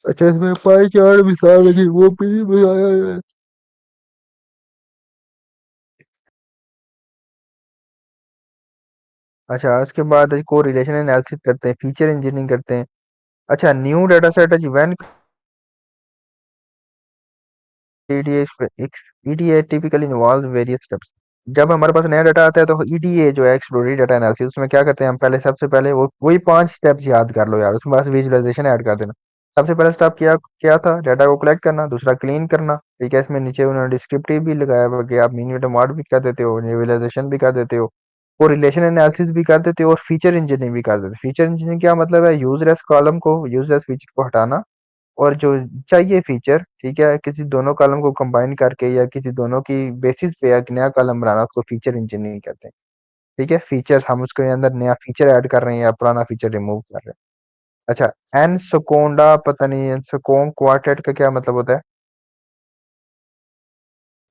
अच्छा, इसमें पाई चार्ट मिसाल लगी वो भी बताया है। अच्छा, उसके बाद को रिलेशन एनालिसिस करते हैं, फीचर इंजीनियरिंग करते हैं। अच्छा, न्यू डाटा सेट है जी। When EDA typically involve various steps. जब हमारे पास नया डाटा आता है तो ईडीए जो है एक्सप्लोरेटरी डाटा एनालिसिस, उसमें क्या करते हैं हम? पहले सबसे पहले वो वही 5 स्टेप्स याद कर लो यार, उसमें बस विजुअलाइजेशन ऐड कर देना। सबसे पहला स्टेप क्या क्या था? डाटा को कलेक्ट करना। दूसरा क्लीन करना। ठीक है, इसमें नीचे उन्होंने डिस्क्रिप्टिव भी लगाया हुआ कि आप मीन मॉड भी कर देते हो, विजुअलाइजेशन भी कर देते हो, और रिलेशन एनालिसिस भी कर देते हो, और फीचर इंजीनियरिंग भी कर देते हो। फीचर इंजीनियरिंग क्या मतलब है? यूजलेस कॉलम को, यूजलेस फीचर को हटाना, और जो चाहिए फीचर, ठीक है, किसी दोनों कॉलम को कंबाइन करके या किसी दोनों की बेसिस पे एक नया कॉलम बनाना, उसको फीचर इंजीनियरिंग कहते हैं। ठीक है, फीचर हम उसके अंदर नया फीचर ऐड कर रहे हैं या पुराना फीचर रिमूव कर रहे हैं। अच्छा, एन सोकोंडा पता नहीं, एन सोकोंग क्वार्टेट का क्या मतलब होता है?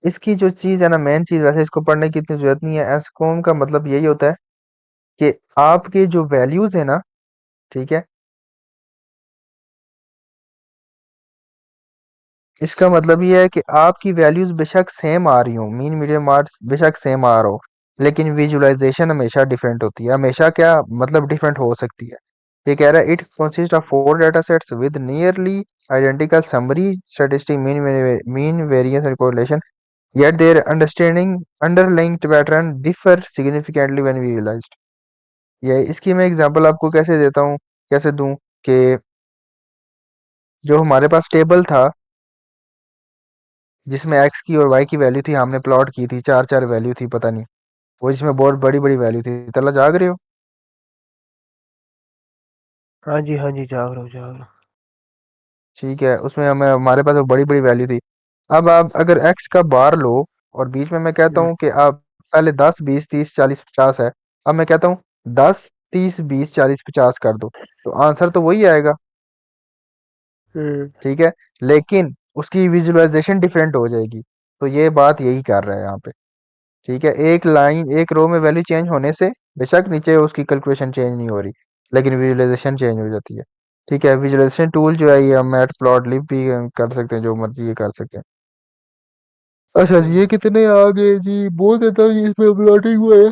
इसकी जो चीज है ना, मेन चीज, वैसे इसको पढ़ने की इतनी जरूरत नहीं है। एस्कॉम का मतलब यही होता है कि आपके जो वैल्यूज है ना, ठीक है, इसका मतलब ये है कि आपकी वैल्यूज बेशक सेम आ रही हो, मीन मीडियन मार्क्स बेशक सेम आ रहा हो, लेकिन विजुअलाइजेशन हमेशा डिफरेंट होती है। हमेशा क्या मतलब डिफरेंट हो सकती है। ये कह रहा है it consist of 4 data sets with nearly identical summary statistic mean variance and correlation, yet their understanding underlying pattern differ significantly when visualized। ये इसकी मैं एग्जांपल आपको कैसे देता हूँ, कैसे दूं, कि जो हमारे पास टेबल था जिसमें एक्स की और वाई की वैल्यू थी, हमने प्लॉट की थी, चार चार वैल्यू थी, पता नहीं, वो जिसमें बहुत बड़ी बड़ी वैल्यू थी, तला जाग रहे हो? हाँ जी, हाँ जी, जाग रहा हूँ, जाग रहा हूँ। ठीक है, उसमें हमें हमारे पास वो बड़ी बड़ी वैल्यू थी। अब आप अगर एक्स का बार लो और बीच में मैं कहता हुँ, हूँ कि आप पहले 10 20 30 40 50 है, अब मैं कहता हूँ 10 30 20 40 50 कर दो, तो आंसर तो वही आएगा। हुँ, ठीक है, लेकिन उसकी विजुअलाइजेशन डिफरेंट हो जाएगी। तो ये बात यही कर रहा है यहाँ पे। ठीक है, एक लाइन एक रो में वैल्यू चेंज होने से बेशक नीचे उसकी कैलकुलेशन चेंज नहीं हो रही, लेकिन विजुअलाइजेशन चेंज हो जाती है। ठीक है, विजुअलाइजेशन टूल जो है ये हम मैट प्लॉट लिब भी कर सकते हैं, जो मर्जी ये कर सकते हैं। अच्छा जी, हुँ। ये कितने आ गए जी, बोल देता हूँ जी, इसमें अपलोडिंग हुआ है।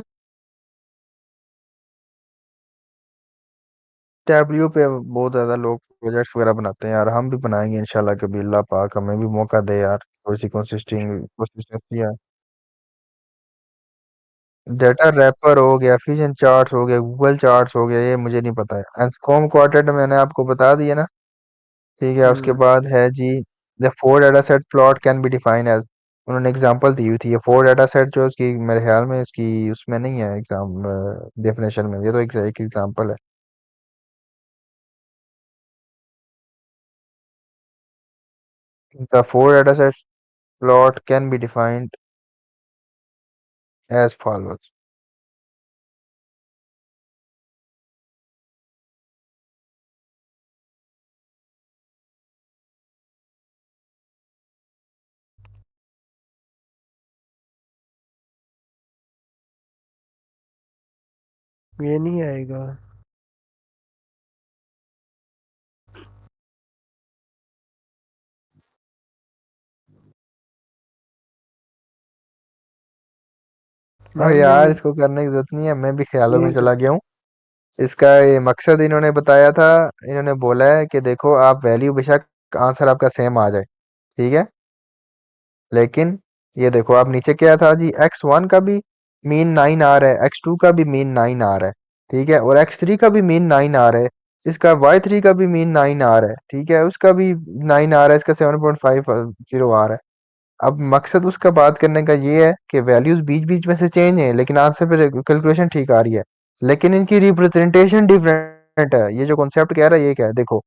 टैबलियो पे बहुत ज्यादा लोग प्रोजेक्ट्स वगैरह बनाते हैं यार, हम भी बनाएंगे इंशाल्लाह, कभी अल्लाह पाक हमें भी मौका दे यार, थोड़ी सी कंसिस्टेंसी है। डेटा रैपर हो गया, फ्यूजन चार्ट्स हो गया, गूगल चार्ट्स हो गया, ये मुझे नहीं पता है। एंस्कॉम क्वार्टेट मैंने आपको बता दिया ना। ठीक है, उसके हुँ, बाद है जी, the four data set plot can be define as, उन्होंने एग्जांपल दी हुई थी। ये फोर डाटा सेट जो उसकी मेरे ख्याल में इसकी उसमें नहीं है एग्जाम डेफिनेशन में, ये तो एक एग्जांपल है। The four data set plot can be defined as follows. ये नहीं आएगा। और मैम यार ये इसको करने की जरूरत नहीं है, मैं भी ख्यालों में ये चला गया हूँ। इसका ये मकसद इन्होंने बताया था, इन्होंने बोला है कि देखो आप वैल्यू बेशक आंसर आपका सेम आ जाए, ठीक है, लेकिन ये देखो आप नीचे क्या था जी, x1 का भी मीन 9 आ रहा है, x2 का भी मीन 9 आ रहा है, ठीक है, और x3 का भी मीन 9 आ रहा है, इसका y3 का भी मीन 9 आ रहा है, ठीक है, उसका भी 9 आ रहा है, इसका 7.50 आ रहा है। अब मकसद उसका बात करने का ये है कि वैल्यूज बीच बीच में से चेंज है, लेकिन आंसर पे कैलकुलेशन ठीक आ रही है, लेकिन इनकी रिप्रेजेंटेशन डिफरेंट है। ये जो कॉन्सेप्ट कह रहा है ये क्या है, देखो,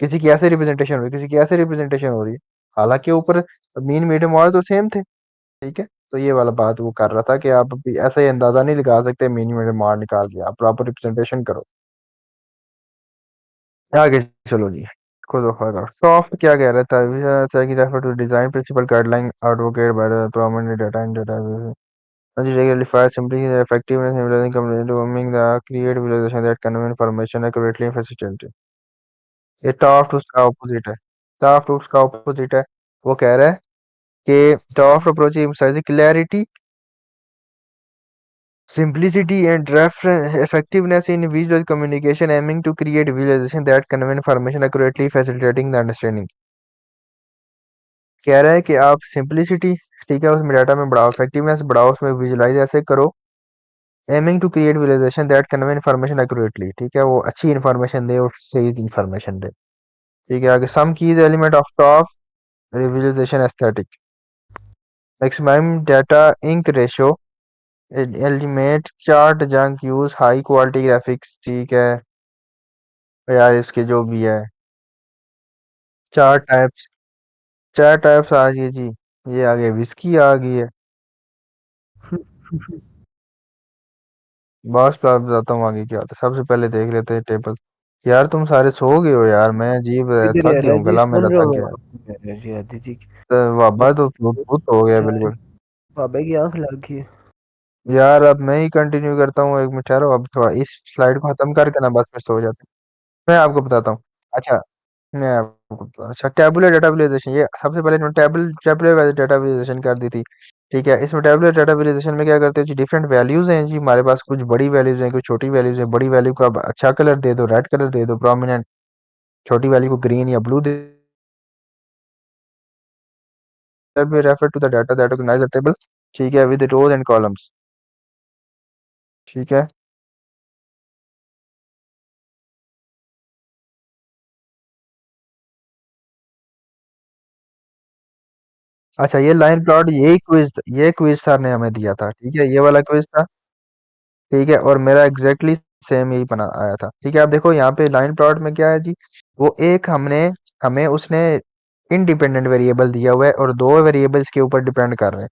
किसी की ऐसे रिप्रेजेंटेशन हो रही है, किसी की ऐसे रिप्रेजेंटेशन हो रही है, हालांकि ऊपर मीन मीडियम और तो सेम थे। ठीक है, तो ये वाला बात वो कर रहा था कि आप भी ऐसा ही अंदाजा नहीं लगा सकते मीन मीडियम और निकाल के, आप प्रॉपर रिप्रेजेंटेशन करो। आगे चलो जी, खुद सॉफ्ट क्या कह रहा था to design principle guideline advocate by the prominent data in data regularly simply the effectiveness in visualizing coming the create visualization that convey information accurately and efficiently। ये टॉफ्ट उसका ऑपोजिट है, टॉफ्ट उसका ऑपोजिट है। वो कह रहा है कि टॉफ्ट approach emphasizes clarity, simplicity and effectiveness in visual communication, aiming to create visualization that convey information accurately, facilitating the understanding। कह रहा है कि आप सिंपलिसिटी, ठीक है, उसमें डाटा में बढ़ाओ, इफेक्टिवनेस बढ़ाओ, उसमें विजुलाइज ऐसे करो, aiming to create visualisation that convey information accurately, ठीक है, वो अच्छी इन्फॉर्मेशन दे और सही इन्फॉर्मेशन दे। ठीक है, आगे some keys element of top visualization aesthetic, maximum data ink ratio, eliminate chart junk use high quality graphics. ठीक है यार, इसके जो भी है चार टाइप्स, चार टाइप्स आ गई जी, ये आगे विस्की आ गई है। बस तो आप बताता हूँ आगे क्या होता है, सबसे पहले देख लेते हैं टेबल। यार तुम सारे सो गए हो यार, मैं अजीब इधर थक यार गया हूँ, जी गला सुन मेरा रहा थक हूँ गया है। मैं आपको कह रहे जी आदि जी। तो वाबा तो भूत हो गया अच्छा बिल्कुल। बाबे की आंख लग गई। यार अब मैं ही कंटिन्यू करता हूँ, एक मिनट ठहरो, अब थोड़ा इस स्लाइड को खत्म करके ना बस फिर सो जाते हैं। मैं आपको बताता हूँ। अच्छा, मैं आपको अच्छा, टेबुलर डेटा विजुअलाइजेशन, ये सबसे पहले इन्होंने टेबुलर डेटा विजुअलाइजेशन कर दी थी। ठीक है, इसमें टेबुलर डेटा विजुअलाइजेशन में क्या करते हैं जी, डिफरेंट वैल्यूज हैं जी हमारे पास, कुछ बड़ी वैल्यूज हैं, कुछ छोटी वैल्यूज हैं। बड़ी वैल्यू को आप अच्छा कलर दे दो, रेड कलर दे दो प्रोमिनेंट, छोटी वैल्यू को ग्रीन या ब्लू दे, refer to the data that organise the table. ठीक है, विद रोज एंड कॉलम्स। ठीक है। अच्छा, ये लाइन प्लॉट, ये क्विज सर ने हमें दिया था। ठीक है, ये वाला क्विज था। ठीक है, और मेरा एग्जैक्टली सेम यही बना आया था। ठीक है, आप देखो यहाँ पे लाइन प्लॉट में क्या है जी, वो एक हमने हमें उसने इंडिपेंडेंट वेरिएबल दिया हुआ है और दो वेरिएबल्स के ऊपर डिपेंड कर रहे हैं,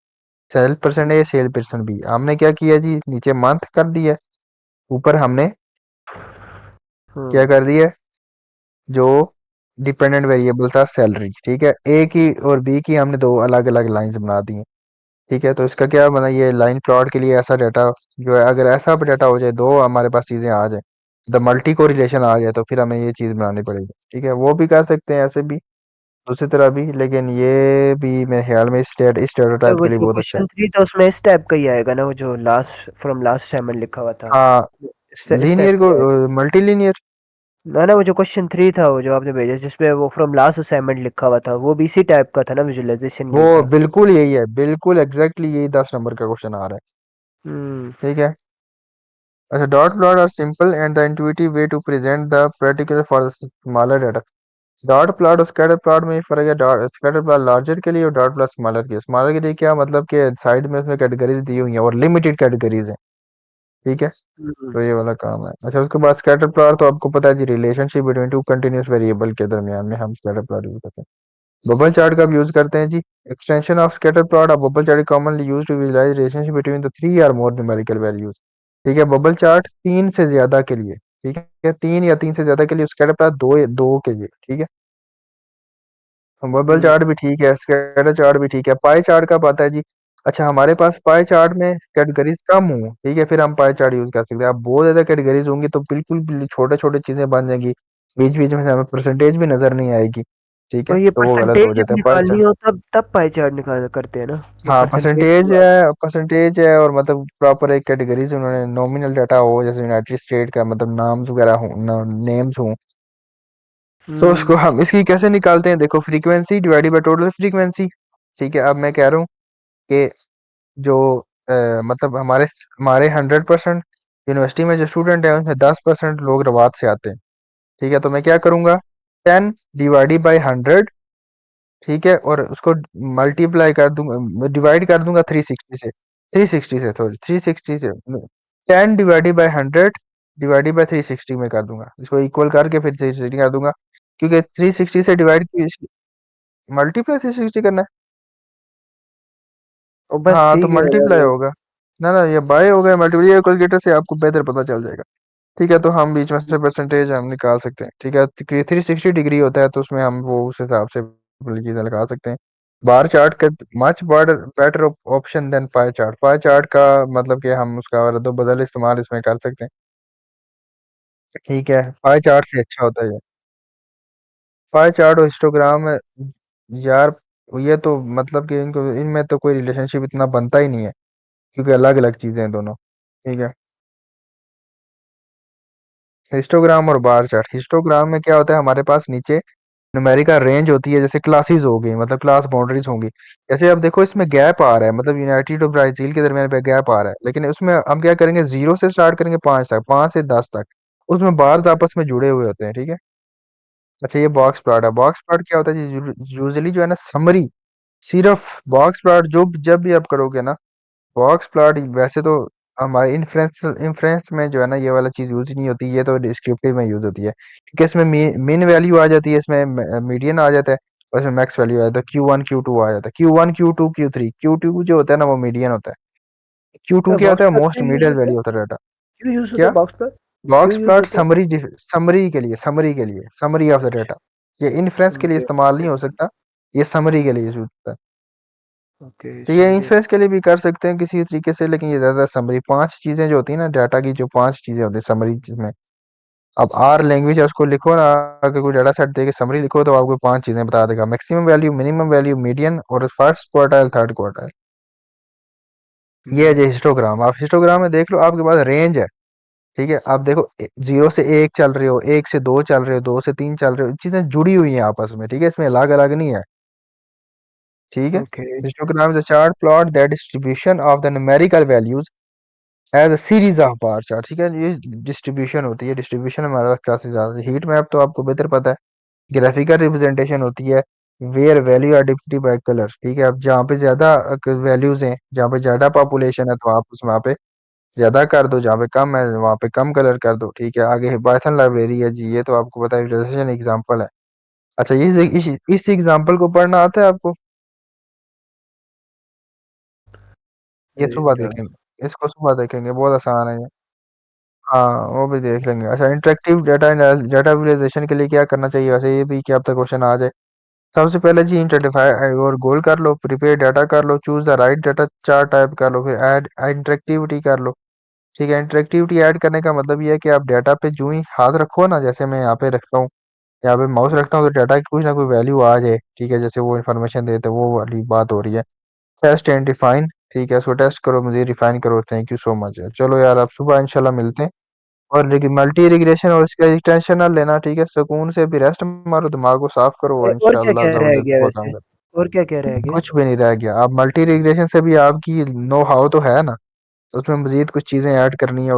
cell percent A, cell percent B. हमने क्या किया जी, नीचे मंथ कर दिया, ऊपर हमने क्या हम्म। कर दिया, जो डिपेंडेंट वेरिएबल था सैलरी। ठीक है, ए की और बी की हमने दो अलग अलग लाइंस बना दी हैं। ठीक है, तो इसका क्या बना, ये लाइन प्लॉट के लिए ऐसा डाटा जो है, अगर ऐसा डाटा हो जाए, दो हमारे पास चीजें आ जाए, द मल्टी कोरिलेशन आ जाए, तो फिर हमें ये चीज बनानी पड़ेगी। ठीक है, वो भी कर सकते हैं ऐसे भी, दूसरी तरह भी, लेकिन ये भी मेरे ख्याल में इस मतलब स्टेreotype वो के लिए जो बहुत अच्छा है। क्वेश्चन 3 था उसमें इस टाइप का ही आएगा ना, वो जो लास्ट फ्रॉम लास्ट असाइनमेंट लिखा हुआ था, हाँ, इस टाइप लीनियर का को ही आएगा। मल्टी लीनियर, ना वो जो क्वेश्चन 3 था, वो जो आपने भेजा जिसमें वो फ्रॉम लास्ट असाइनमेंट लिखा हुआ था, वो भी इसी टाइप का था ना, विजुअलाइजेशन वो यही था। बिल्कुल यही है, बिल्कुल एग्जैक्टली यही 10 नंबर का क्वेश्चन आ रहा है। हम्म। ठीक है। अच्छा, dot plot are simple and the intuitive way to present the particular for the smaller data. Dot plot और स्कैटर प्लॉट में ये फर्क है, डॉट स्कैटर प्लॉट लार्जर के लिए और डॉट प्लॉट स्मॉलर के लिए। स्मॉलर के लिए क्या मतलब कि साइड में उसमें कैटेगरीज दी हुई हैं और लिमिटेड कैटेगरीज हैं। ठीक है, हम्म। तो ये वाला काम है। अच्छा, उसके बाद स्कैटर प्लॉट तो आपको पता है जी, relationship between two continuous variable के दरमियान में हम स्कैटर प्लॉट यूज करते हैं। बबल चार्ट कब यूज करते हैं जी, extension of scatter plot of bubble chart commonly use to visualize relationship between the three और मोर न्यूमेरिकल वैल्यूज। ठीक है, बबल चार्ट तीन से ज्यादा के लिए, ठीक है, तीन या तीन से ज्यादा के लिए, स्कैटर प्लॉट दो दो के लिए। ठीक है, बबल हम्म। चार्ट भी ठीक है, स्कैटर चार्ट भी ठीक है। पाई चार्ट का पता है जी। अच्छा, हमारे पास पाई चार्ट में कैटेगरीज कम हो, ठीक है, फिर हम पाई चार्ट यूज कर सकते हैं। अब बहुत ज्यादा कैटेगरीज होंगी तो बिल्कुल छोटे छोटे चीजें बन जाएंगी, बीच बीच में से हमें परसेंटेज भी नजर नहीं आएगी। ठीक है, और ये तो वो गलत परसेंटेज हो जब जाता है पाई निकालनी चार्ट। हो तब तब पाई चार्ट निकाल करते हैं ना, जब हाँ, परसेंटेज परसेंटेज की बात। है, परसेंटेज है, और मतलब प्रॉपर एक कैटेगरीज उन्होंने नॉमिनल डाटा हो, जैसे यूनाइटेड स्टेट का मतलब नाम्स वगैरह हो, नेम्स हो, तो हम्म। उसको हम इसकी कैसे निकालते हैं, देखो, frequency divided by total frequency. ठीक है, अब मैं कह रहा हूँ कि जो मतलब हमारे हमारे 100% यूनिवर्सिटी में जो स्टूडेंट है उसमें 10% लोग रवात से आते हैं। ठीक है, तो मैं क्या करूंगा, 10 डिवाइडेड बाई 100। ठीक है, और उसको मल्टीप्लाई कर दूंगा, डिवाइड कर दूंगा 360 से, सॉरी 360 से, 10 डिवाइडेड बाई 100 डिवाइडेड बाई 360 में कर दूंगा, इसको इक्वल करके फिर 360 कर दूंगा, क्योंकि 360 से डिवाइड मल्टीप्लाई 360 करना है। और बस हाँ, तो ठीक है मल्टीप्लाई यार। होगा। ना ना, ये बाय हो गया, मल्टीप्लाई, ये कैलकुलेटर से आपको बेहतर पता चल जाएगा। ठीक है, तो हम बीच में से परसेंटेज हम निकाल सकते हैं। ठीक है, 360 डिग्री होता है, तो उसमें हम वो उस हिसाब से चीजें लगा सकते हैं। बार चार्ट का much better option than pie chart. Pie chart का मतलब कि हम उसका रद्द बदल इस्तेमाल इसमें कर सकते हैं। ठीक है, पाई चार्ट से अच्छा होता है ये। पाई चार्ट और हिस्टोग्राम यार, ये तो मतलब कि इनको इनमें तो कोई रिलेशनशिप इतना बनता ही नहीं है, क्योंकि अलग अलग चीजें हैं दोनों। ठीक है, हिस्टोग्राम और बार चार्ट, हिस्टोग्राम में क्या होता है, हमारे पास नीचे न्यूमेरिकल रेंज होती है, जैसे क्लासेस हो गई, मतलब क्लास बाउंड्रीज होंगी। जैसे अब देखो, इसमें गैप आ रहा है, मतलब यूनाइटेड और ब्राजील के दरमियान पे गैप आ रहा है, लेकिन उसमें हम क्या करेंगे, 0 से स्टार्ट करेंगे 5 तक, 5 से 10 तक, उसमें बार्स आपस में जुड़े हुए होते हैं। ठीक है। अच्छा, ये बॉक्स प्लॉट है। बॉक्स प्लॉट क्या होता है जी, यूजुअली जो है ना, समरी, सिर्फ बॉक्स प्लॉट जो जब भी आप करोगे ना, बॉक्स प्लॉट वैसे तो हमारे इन्फ्रेंस इन्फ्रेंस में जो है ना, ये वाला चीज यूज नहीं होती, ये तो डिस्क्रिप्टिव में यूज होती है, क्योंकि इसमें मीन वैल्यू आ जाती है, इसमें मीडियन आ जाता है, और इसमें मैक्स वैल्यू आ जाता है, Q1 Q2 आ जाता है, Q1 Q2 Q3, Q2 जो होता है ना वो मीडियन होता है, Q2 तो क्या होता बॉक्स है, पर मोस्ट क्यों यूज मिडिल होता है? वैल्यू होता है डाटा। क्यों यूज होता क्या, है बॉक्स पर? बॉक्स क्यों यूज प्लॉट होता है? समरी के लिए, समरी ऑफ द डाटा। ये इन्फ्रेंस के लिए समझे। इस्तेमाल नहीं हो सकता, ये समरी के लिए यूज होता है। ओके, ठीक है, समझे। इंफरेंस के लिए भी कर सकते हैं किसी तरीके से, लेकिन ये ज्यादा समरी 5 चीजें जो होती है ना डाटा की, जो 5 चीजें होती है समरी में। अब आर लैंग्वेज है, उसको लिखो ना, अगर कोई डाटा सेट देके समरी लिखो तो आपको 5 चीजें बता देगा, maximum value, minimum value, median और फर्स्ट क्वार्टाइल, थर्ड क्वार्टाइल। ये है जो हम्म। हिस्टोग्राम, आप हिस्टोग्राम में देख लो, आपके पास रेंज है। ठीक है, आप देखो 0 से 1 चल रहे हो, 1 से 2 चल रहे हो, 2 से 3 चल रहे हो, चीजें जुड़ी हुई हैं आपस में। ठीक है, इसमें अलग अलग नहीं है। ठीक है, okay. Histogram is a chart plot that distribution of the numerical values as a series of bar chart. ठीक है, ये डिस्ट्रीब्यूशन होती है, डिस्ट्रीब्यूशन हमारे पास काफी ज्यादा। हीट मैप तो आपको बेहतर पता है, ग्राफिकल रिप्रेजेंटेशन होती है, where value are depicted by colour. ठीक है, अब जहाँ पे ज्यादा वैल्यूज हैं, जहाँ पे ज्यादा पॉपुलेशन है, तो आप उस वहाँ पे ज्यादा कर दो, जहाँ पे कम है वहाँ पे कम कलर कर दो। ठीक है, आगे पाइथन लाइब्रेरी है जी, ये तो आपको पता है, इलस्ट्रेशन एग्जांपल है। अच्छा, इस एग्जांपल को पढ़ना आता है आपको? ये सुबह क्या? देखेंगे, इसको सुबह देखेंगे, बहुत आसान है ये। हाँ, वो भी देख लेंगे। अच्छा, इंटरेक्टिव डाटा डाटा विजुअलाइजेशन के लिए क्या करना चाहिए वैसे, ये भी क्या आपका क्वेश्चन आ जाए। सबसे पहले जी आइडेंटिफाई और गोल कर लो, प्रिपेयर डाटा कर लो, choose the right data chart type कर लो, फिर ऐड इंटरेक्टिविटी कर लो। ठीक है, इंटरेक्टिविटी ऐड करने का मतलब ये है कि आप डाटा पे जो ही हाथ रखो ना, जैसे मैं यहाँ पे रखता हूँ, यहाँ पे माउस रखता हूँ, तो डाटा की कुछ ना कोई वैल्यू आ जाए। ठीक है, जैसे वो इन्फॉर्मेशन देते हैं, वो वाली बात हो रही है। टेस्ट एंड डिफाइन, ठीक है, इसको टेस्ट करो, मुझे रिफाइन करो। Thank you so much. चलो यार, आप सुबह इंशाल्लाह मिलते हैं। और मल्टी रिग्रेशन और इसका टेंशन ना लेना। ठीक है, सुकून से भी रेस्ट मारो, दिमाग को साफ करो, और और क्या इंशाल्लाह क्या रह जबरदस्त गया सुबह काम वैसे? करो। और क्या क्या रह गया? कुछ भी नहीं रह गया। आप मल्टी रिग्रेशन से भी आपकी नो हाउ तो है ना, तो उसमें मजीद कुछ चीजें ऐड करनी है।